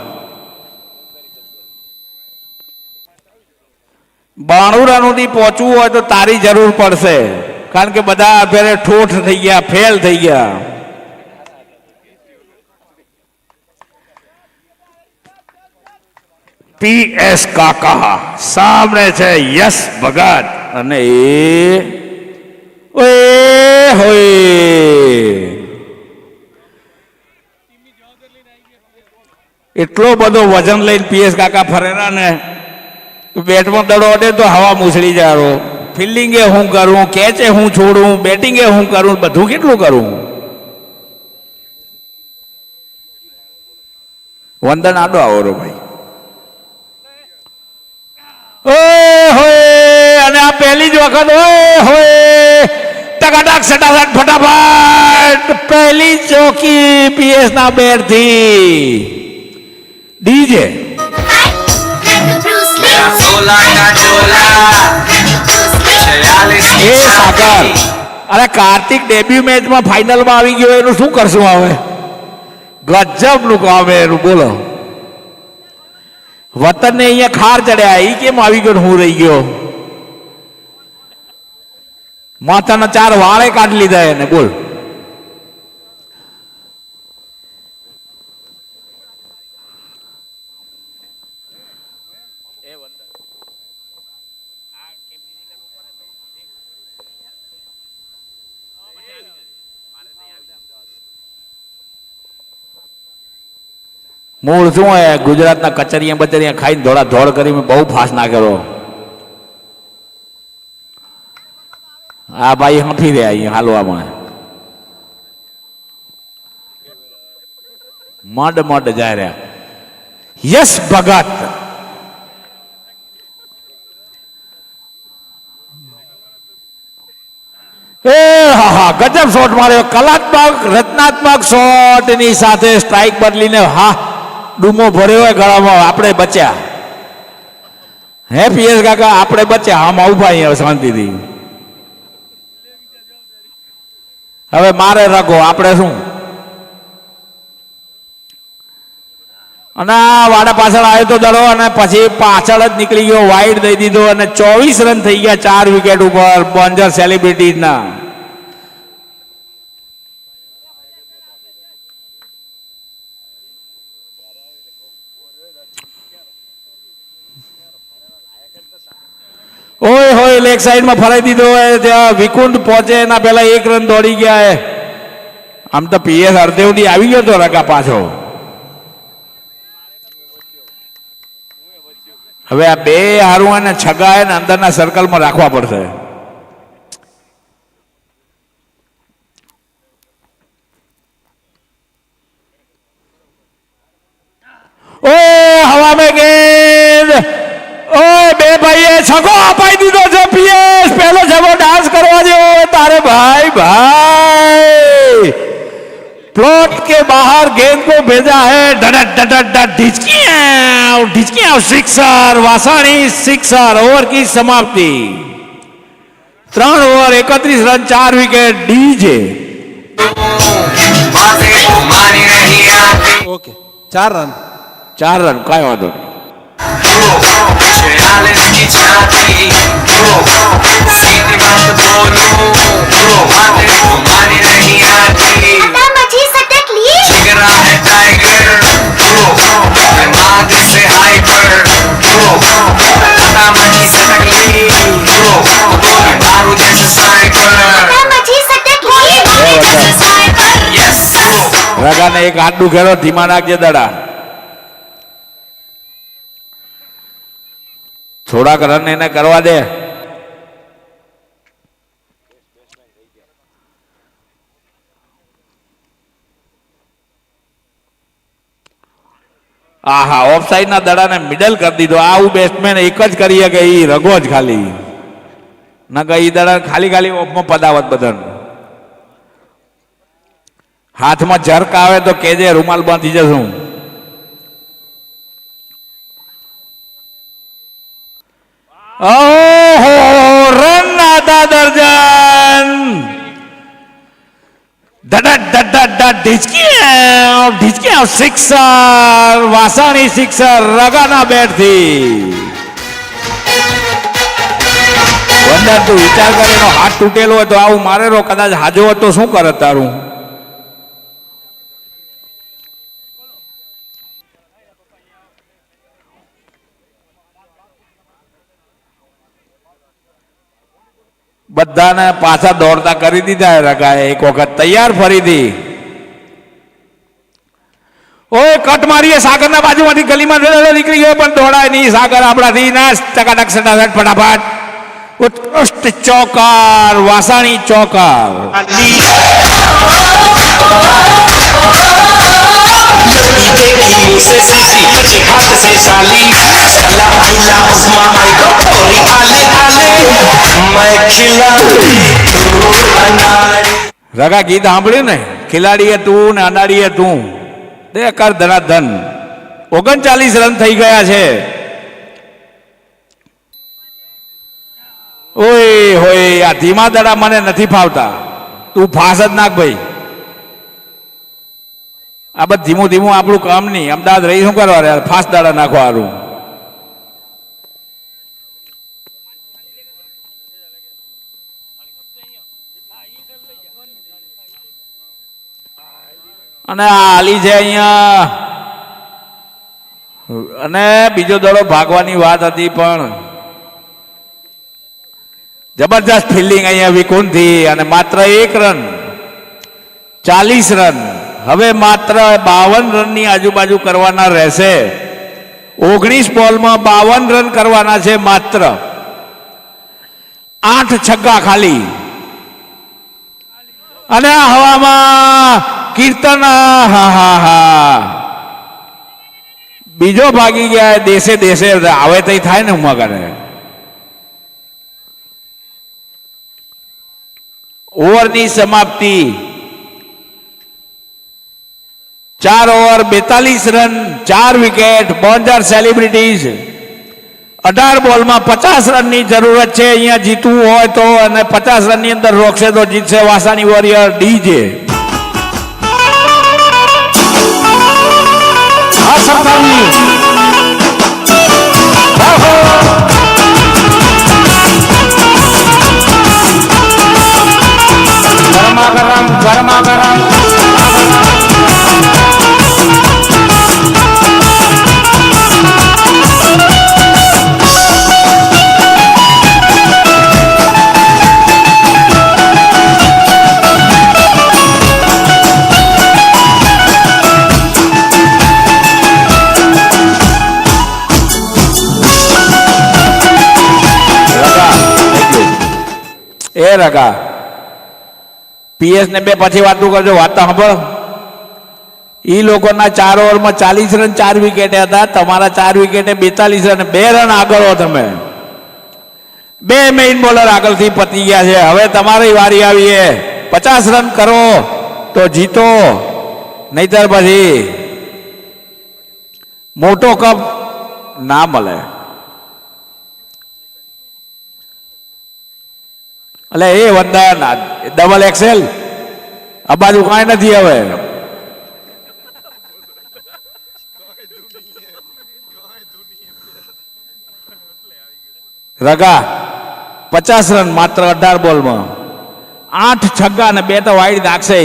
92 રન સુધી પહોંચવું હોય તો તારી જરૂર પડશે કારણ કે બધા ફેરે ઠોઠ થઈ ગયા ફેલ થઈ ગયા પીએસ કાકા સામે છે યશ ભગત અને ઓય હોય એટલો બધો વજન લઈને પીએસ કાકા ફરેરા ને બેટમાં દડો અડે તો હવા મૂછડી જારો ફિલ્ડિંગે હું કરું કેચે હું છોડું બેટિંગે હું કરું બધું કેટલું કરું વંદન આડો આવો રો ભાઈ ઓય હોય અને આ પહેલી જ વખત ઓય હોય ટકાટક સટાસટ ફટાફટ પહેલી ચોકી પીએસ ના બેટ થી ડીજે એ સાગર અરે કાર્તિક ડેબ્યુ મેચમાં ફાઇનલમાં આવી ગયો એનું શું કરશું હવે ગજબ નું કામ એનું બોલો વતન ને અહીંયા ખાર ચડ્યા એ કેમ આવી ગયો હું રહી ગયો માથાના 4 વાળે કાઢી લીધા એને બોલ મૂળ શું હોય ગુજરાતના કચરિયા બચરિયા ખાઈને ધોળા ધોળ કરી બહુ ફાસ્ટ નાખેલો આ ભાઈ હંફી રહ્યા અહીંયા હાલવામાં મડ મડ જાય રહ્યા યશ ભગત એ હા હા ગજબ શોટ માર્યો કલાત્મક રચનાત્મક શોટ ની સાથે સ્ટ્રાઇક બદલીને હા ડૂમો ભર્યો હોય ગળામાં આપણે બચ્યા હે પીએસ કાકા આપણે બચ્યા આમ ઉભા અહીંયા શાંતિથી હવે મારે રગો આપણે શું અને આ વાડા પાછળ આવ્યો તો દડો અને પછી પાછળ જ નીકળી ગયો, વાઇડ દઈ દીધો અને 24 રન થઈ ગયા 4 વિકેટ ઉપર બોન્જર સેલિબ્રિટીઝના. ઓય હોય લેગ સાઈડમાં ફરાઈ દીધો હોય, ત્યાં વિકુંઠ પહોંચે એના પહેલા 1 રન દોડી ગયા હે. આમ તો પીએસ હરદેવની આવી ગયો તો રગા પાછો. હવે આ બે હારું અને છગા ને અંદરના સર્કલમાં રાખવા પડશે. ઓ હવા મેં ગેંદ, ઓ બે ભાઈએ છગો અપાઈ દીધો છે. પીએસ પહેલો છગો ડાન્સ કરવા દો તારે भाई भाई. प्लॉट के बाहर गेंद को भेजा है, डडट डडट डट ढिचकियां सिक्सर, वासानी सिक्सर. ओवर की समाप्ति. 3 over 31 run 4 wicket. DJ okay 4 run. 4 run काय वांधो नहीं. રગાને એક હાથ દુખેલો, ધીમા નાખજે દડા. થોડાક રન એને કરવા દે. આહા, ઓફ સાઈડ ના દડાને મિડલ કરી દીધો. આવું બેટ્સમેન એક જ કરી શકે, ઈ રગો જ ખાલી. ના કે ઈ દડા ખાલી ખાલી ઓફમાં પદાવત બદન. હાથમાં જર્ક આવે તો કેજે, રૂમાલ બાંધી જશું. ઓહો, રન આધા દર્જન. ડડટ ડડટ ડટ ઢીચકી સિક્સર. વાસાણી સિક્સર રગાના બેટ થી. વંદન તું વિચાર કરે, એનો હાથ તૂટેલો હોય તો આવું મારેલો કદાચ હાજો હતો શું કરે તારું. બધાને પાછા દોડતા કરી દીધા રગાએ. એક વખત તૈયાર ફરીથી. ઓય કટ મારીએ સાગરના બાજુમાંથી ગલીમાં નીકળી ગયો પણ દોડાય નહીં. સાગર આપણાથી ના ટકાટક સટાસટ ફટાફટ. ઉત્કૃષ્ટ ચોકાર, વાસાણી ચોકાર. રગા ગીત સાંભળ્યું ને, ખિલાડીએ તું ને અનાડીએ તું. દે કર ધનાધન. 39 રન થઈ ગયા છે. ઓય હોય, આ ધીમા દડા મને નથી ફાવતા. તું ફાસ જ નાખ ભાઈ. આ બધું ધીમું ધીમું આપણું કામ નહીં. અમદાવાદ રહી શું કરવા યાર, ફાસ દડા નાખવા સારું. અને આ હાલી છે અહીંયા. અને બીજો દડો ભાગવાની વાત હતી પણ જબરજસ્ત ફિલ્ડિંગ અહીંયા વિકુંઠ થી. અને માત્ર 1 રન 40 રન. હવે માત્ર 52 રનની આજુબાજુ કરવાના રહેશે. 19 બોલમાં 52 રન કરવાના છે માત્ર. 8 છગ્ગા ખાલી. અને આ હવામાં કીર્તન, હા હા હા, બીજો ભાગી ગયા. દેશે દેશે આવે તો થાય ને ઉમા કરે. ઓવરની સમાપ્તિ. 4 ઓવર 42 રન 4 વિકેટ. બોન્જર સેલિબ્રિટીઝ 18 બોલમાં 50 રનની જરૂરત છે અહીંયા જીતવું હોય તો. અને 50 રનની અંદર રોકશે તો જીતશે વાસાણી વોરિયર. ડીજે હા સરકારની ગરમા ગરમ એ રગા પીએસ ને બે પછી વાતું કરજો વાત તો સાંભળ ઈ લોકોના 4 ઓવરમાં 40 રન 4 વિકેટે હતા તમારા 4 વિકેટે 42 રન 2 રન આગળ હો તમે બે મેઇન બોલર આગળથી પતી ગયા છે હવે તમારી વારી આવી છે 50 રન કરો તો જીતો નહીતર પછી મોટો કપ ના મળે એટલે એ વંદન ડબલ એક્સેલ આ બાજુ કાંઈ નથી હવે રગા 50 રન માત્ર 18 બોલમાં 8 છગ્ગા અને 2 તો વાઈડ નાખશે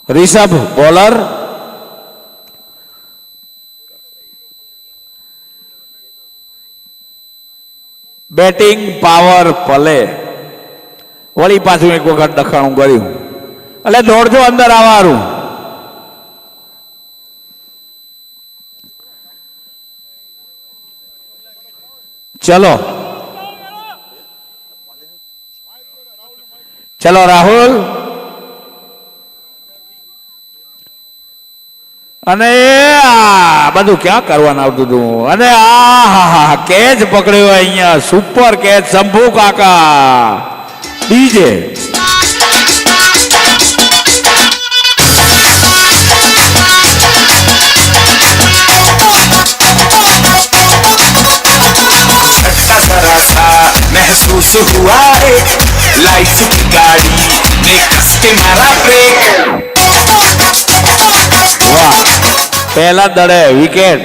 Rishabh bowler batting power play વળી પાછું એક વખત દખાણું કર્યું એટલે દોડજો અંદર આવવાનું ચલો ચલો રાહુલ અને આ બધું ક્યાં કરવાનું આવતું હતું અને આ કેચ પકડ્યો અહીંયા સુપર કેચ શંભુ કાકા ડીજે महसूस हुआ एक लाइफ की गाड़ी ने कस के मारा ब्रेक વાહ પહેલા દડે વિકેટ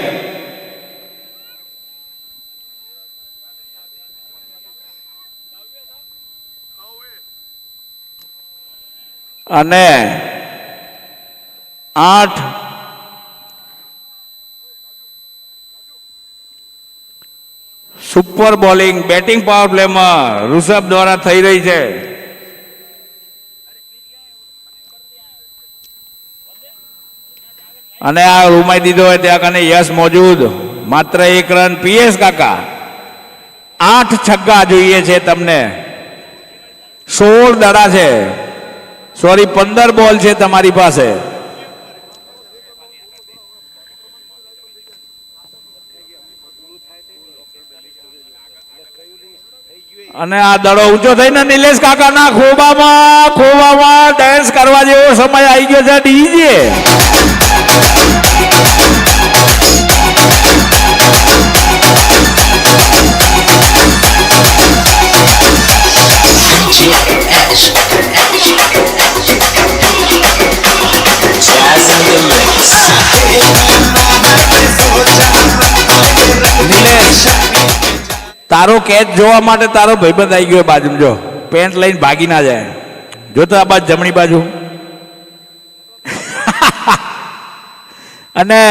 અને 8 સુપર બોલિંગ બેટિંગ પાવર પ્લેમાં ઋષભ દ્વારા થઈ રહી છે અને આ રૂમાઈ દીધો હોય ત્યાં કને યશ મોજૂદ માત્ર 1 રન પીએસ કાકા 8 છગ્ગા જોઈએ છે તમને 16 દડા છે સોરી 15 બોલ છે તમારી પાસે અને આ દડો ઊંચો થઈને નિલેશ કાકાના ખોબામાં ડાન્સ કરવા જેવો સમય આવી ગયો છે ડીજે નિલેશ તારો કેચ જોવા માટે તારો ભાઈબંધ આવી ગયો બાજુમાં જો પેન્ટ લઈને ભાગી ના જાય જો તો આ બાજુ જમણી બાજુ અને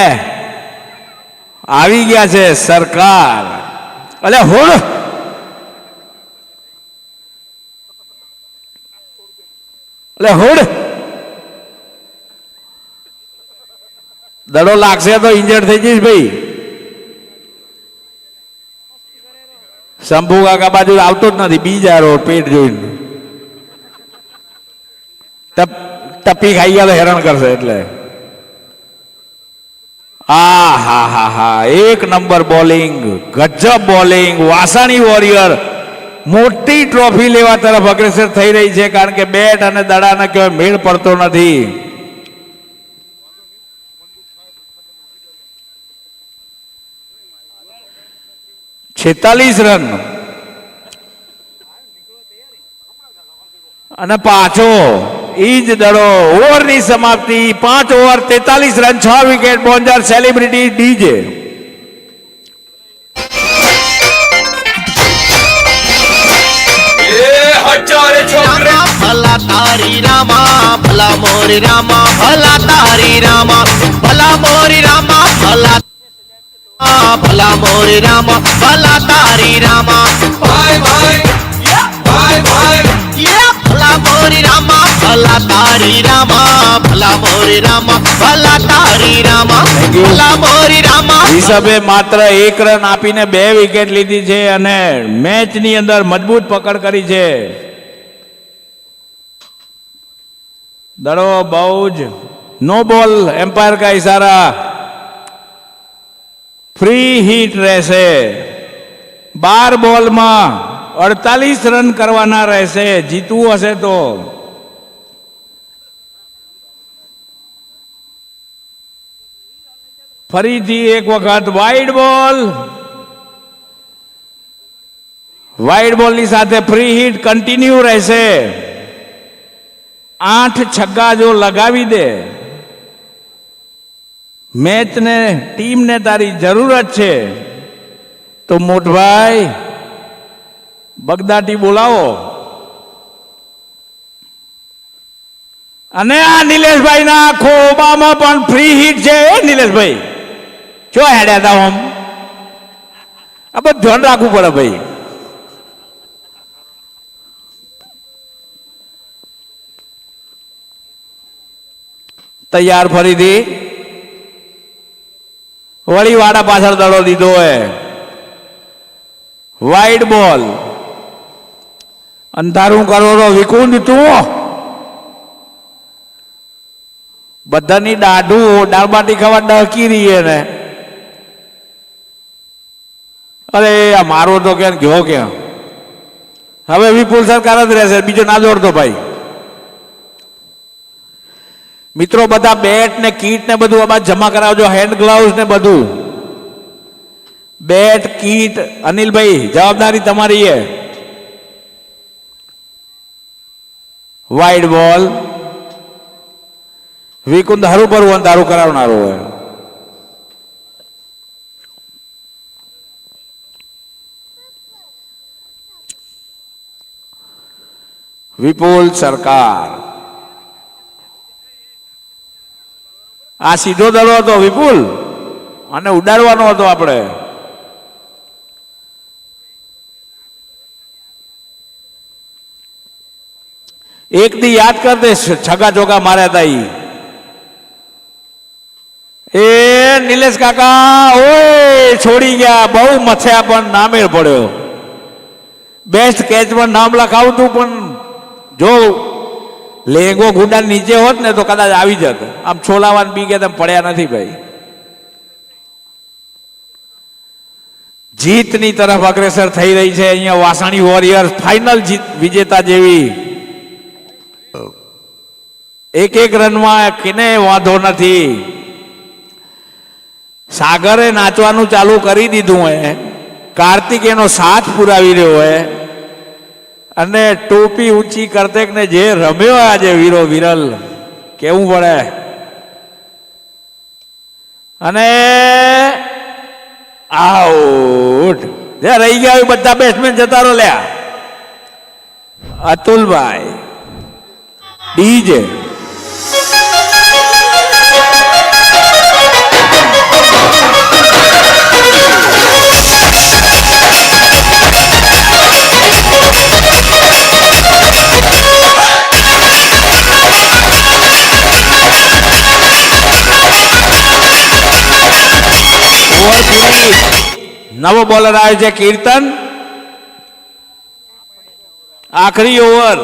આવી ગયા છે સરકાર અલે હોડ અલે હોડ દડો લાગશે તો ઇન્જર્ડ થઈ જઈશ ભાઈ શંભુ કાકા બાજુ આવતો જ નથી બીજા રોડ પેટ જોઈને ટપ્પી ખાઈ ગયા તો હેરાન કરશે એટલે આ હા હા હા 1 નંબર બોલિંગ ગજબ બોલિંગ વાસાણી વોરિયર મોટી ટ્રોફી લેવા તરફ અગ્રેસર થઈ રહી છે કારણ કે બેટ અને દડાને કહેવાય મેળ પડતો નથી 46 રન અને પાછો ઈ જ દડો. ઓવરની સમાપ્તિ 5 over 43 run 6 wicket. Bonzer celebrity DJ. Rama ભલા તારી રામા ભલા મોરી રામા ભલા તારી રામા ભલા મોરી રામા ભલા ભલા મોરી રામા ભલા તારી રામા ભાઈ ભાઈ ભાઈ ભાઈ ભલા મોરી રામા ભલા તારી રામા ભલા મોરી રામા ભલા તારી રામા ભલા મોરી રામા રિષભે માત્ર 1 રન આપીને 2 વિકેટ લીધી છે અને મેચની અંદર મજબૂત પકડ કરી છે. દડો બહુ જ નો બોલ. એમ્પાયર કા ઇશારા. ફ્રી હિટ રહેશે. 12 બોલમાં 48 રન કરવાના રહેશે જીતવું હશે તો. ફરીથી એક વખત વાઇડ બોલ. વાઇડ બોલની સાથે ફ્રી હિટ કન્ટિન્યુ રહેશે. 8 છગ્ગા જો લગાવી દે. મેચને ટીમને તારી જરૂરત છે તો મોટભાઈ બગદાટી બોલાવો. અને આ નિલેશભાઈના ખોબામાં પણ ફ્રી હિટ છે. નિલેશભાઈ જો હેડ્યા હતા આમ. આ બધું ધ્યાન રાખવું પડે ભાઈ. તૈયાર ફરીથી વળી વાડા પાછળ દડો દીધો હે. વાઇડ બોલ. અંધારું કરો તો વિકુંજ તું બધાની દાઢું દાળબાટી ખાવા ડહકી રહી ને. અરે આ મારો તો ક્યાં ગયો ક્યાં. હવે વિપુલ સરકાર જ રહેશે, બીજો ના દોડતો ભાઈ. મિત્રો બધા બેટ ને કીટ ને બધું આમાં જમા કરાવજો. હેન્ડ ગ્લાવ્સ ને બધું. બેટ કીટ અનિલભાઈ જવાબદારી તમારી છે. વાઇડ બોલ. વિકુંદ હરું ભરું અંધારું કરાવનારું હોય. વિપુલ સરકાર. આ સીધો દડો હતો વિપુલ અને ઉડાડવાનો હતો આપણે. એક દી યાદ કરતે છગા ચોગા માર્યા હતા ઈ. એ નિલેશ કાકા ઓય છોડી ગયા. બહુ મથ્યા પણ નામેર પડ્યો. બેસ્ટ કેચમાં નામ લખાવતું પણ જો લેંગો ગુંડા નીચે હોત ને તો કદાચ આવી જતો. આમ છોલાવાન બી ગયા તેમ પડ્યા નથી ભાઈ. જીતની તરફ અગ્રેસર થઈ રહી છે અહીંયા વાસાણી વોરિયર્સ. ફાઇનલ જીત વિજેતા જેવી. એક રનમાં કેને વાંધો નથી. સાગરે નાચવાનું ચાલુ કરી દીધું હોય. કાર્તિક એનો સાથ પુરાવી રહ્યો હોય અને ટોપી ઊંચી કરતેક ને જે રમ્યો આજે વીરો વિરલ કેવું પડે. અને આઉટ. જે રહી ગયા બધા બેટ્સમેન જતા રહો લ્યા. અતુલભાઈ ડીજે. નવો બોલર આવે છે કીર્તન. આખરી ઓવર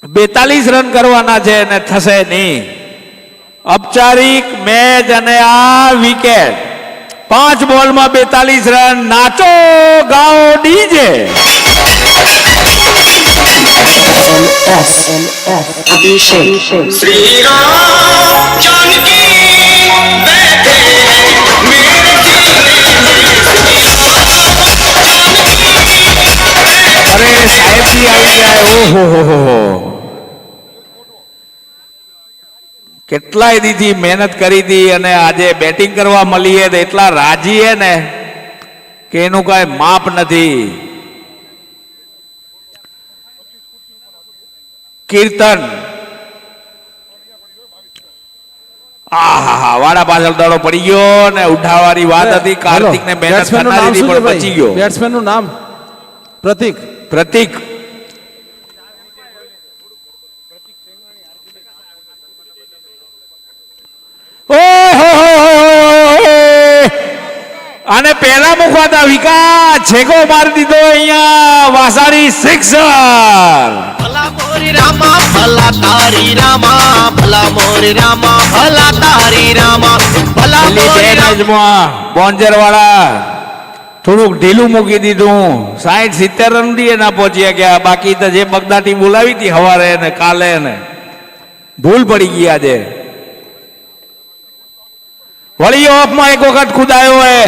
42 રન કરવાના છે અને થશે નહીં. ઔપચારિક મેચ અને આ વિકેટ. 5 બોલમાં 42 રન. નાચો ગાઓ ડીજે. श्री राम जानकी बैठे मेरे અરે સાહેબજી આવી ગયા. ઓહો કેટલાય દીથી મહેનત કરી હતી અને આજે બેટિંગ કરવા મળી તો એટલા રાજી હે ને કે એનું કાંઈ માપ નથી. કીર્તન આહા વાડા પાછળ દડો પડી ગયો ને ઉઠાવવાની વાત હતી. કાર્તિક ને મહેનત બેટ્સમેનનું કરનારી નામ હતી શું પણ છે બચી ભાઈ? ગયો. બેટ્સમેનનું નામ પ્રતિક. પ્રતિક અને પેલા મુખવાતા વિકાસ છેકો મારી દીધો અહીંયા વાસાડી સિક્સર. ભલા મોરી રામા ભલા તારી રામા ભલા મોરી રામા ભલા તારી રામા ભલા છેલ્લી બે મોરી રામા મેચમાં બોન્જર વાળા થોડુંક ઢીલું મૂકી દીધું. 60-70 રન દીએ ના પહોંચ્યા ગયા. બાકી તો જે બગદાટી બોલાવી હતી હવારે ને કાલે ને ભૂલ પડી ગઈ આજે. વળી ઓફમાં એક વખત કુદાયો હે,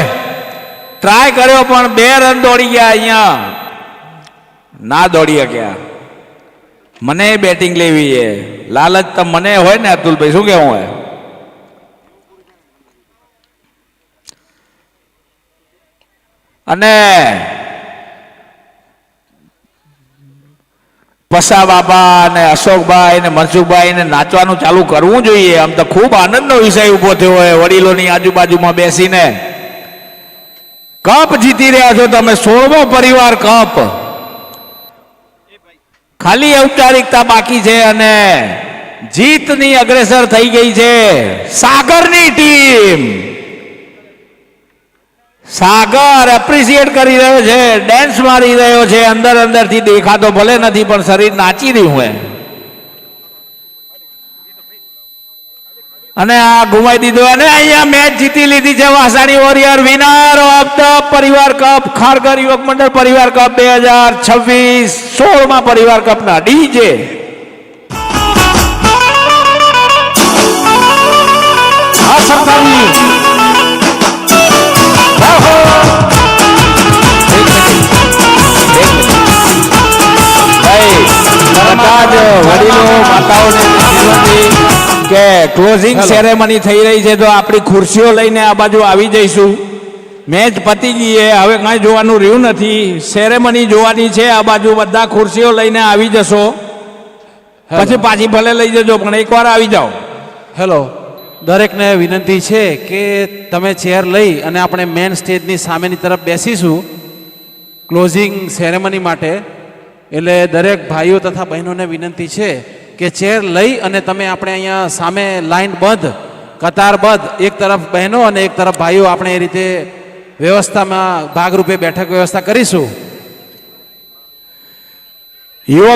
ટ્રાય કર્યો પણ 2 રન દોડી ગયા. અહીંયા ના દોડી શક્યા. મને બેટિંગ લેવી છે, લાલચ તો મને હોય ને અતુલભાઈ, શું કેવું હોય? અને પસા બાબા ને અશોકભાઈ ને મનસુખભાઈ ને નાચવાનું ચાલુ કરવું જોઈએ. આમ તો ખૂબ આનંદનો વિષય ઉભો થયો હોય વડીલોની આજુબાજુમાં બેસીને. કપ જીતી રહ્યા છો તમે, 16મો પરિવાર કપ. ખાલી ઔપચારિકતા બાકી છે અને જીતની અગ્રેસર થઈ ગઈ છે સાગરની ટીમ. સાગર એપ્રિશિએટ કરી રહ્યો છે, ડેન્સ મારી રહ્યો છે. અંદર અંદરથી દેખાતો ભલે નથી પણ શરીર નાચી રહ્યું હોય. અને આ ગુમાઈ દીધો અને અહીંયા મેચ જીતી લીધી છે Vasani warrior. Winner of the પરિવાર કપ, ખારગર યુવક મંડળ પરિવાર કપ 2026, 16મા પરિવાર કપના ડીજે. આ સરકારની બધા જ વડીલો માતાઓને વિનંતી કે ક્લોઝિંગ સેરેમની થઈ રહી છે તો આપણી ખુરશીઓ લઈને આ બાજુ આવી જઈશું. મેચ પતી ગઈ છે, હવે કાંઈ જોવાનું રહ્યું નથી. સેરેમની જોવાની છે. આ બાજુ બધા ખુરશીઓ લઈને આવી જશો, પછી પાછી ભલે લઈ જજો પણ એકવાર આવી જાઓ. હેલો, દરેકને વિનંતી છે કે તમે ચેર લઈ અને આપણે મેન સ્ટેજની સામેની તરફ બેસીશું ક્લોઝિંગ સેરેમની માટે. એટલે દરેક ભાઈઓ તથા બહેનોને વિનંતી છે કે ચેર લઈ અને તમે આપણે અહીંયા સામે લાઈન બંધ, કતારબદ્ધ, એક તરફ બહેનો અને એક તરફ ભાઈઓ, આપણે એ રીતે વ્યવસ્થામાં ભાગરૂપે બેઠક વ્યવસ્થા કરીશું. યુવક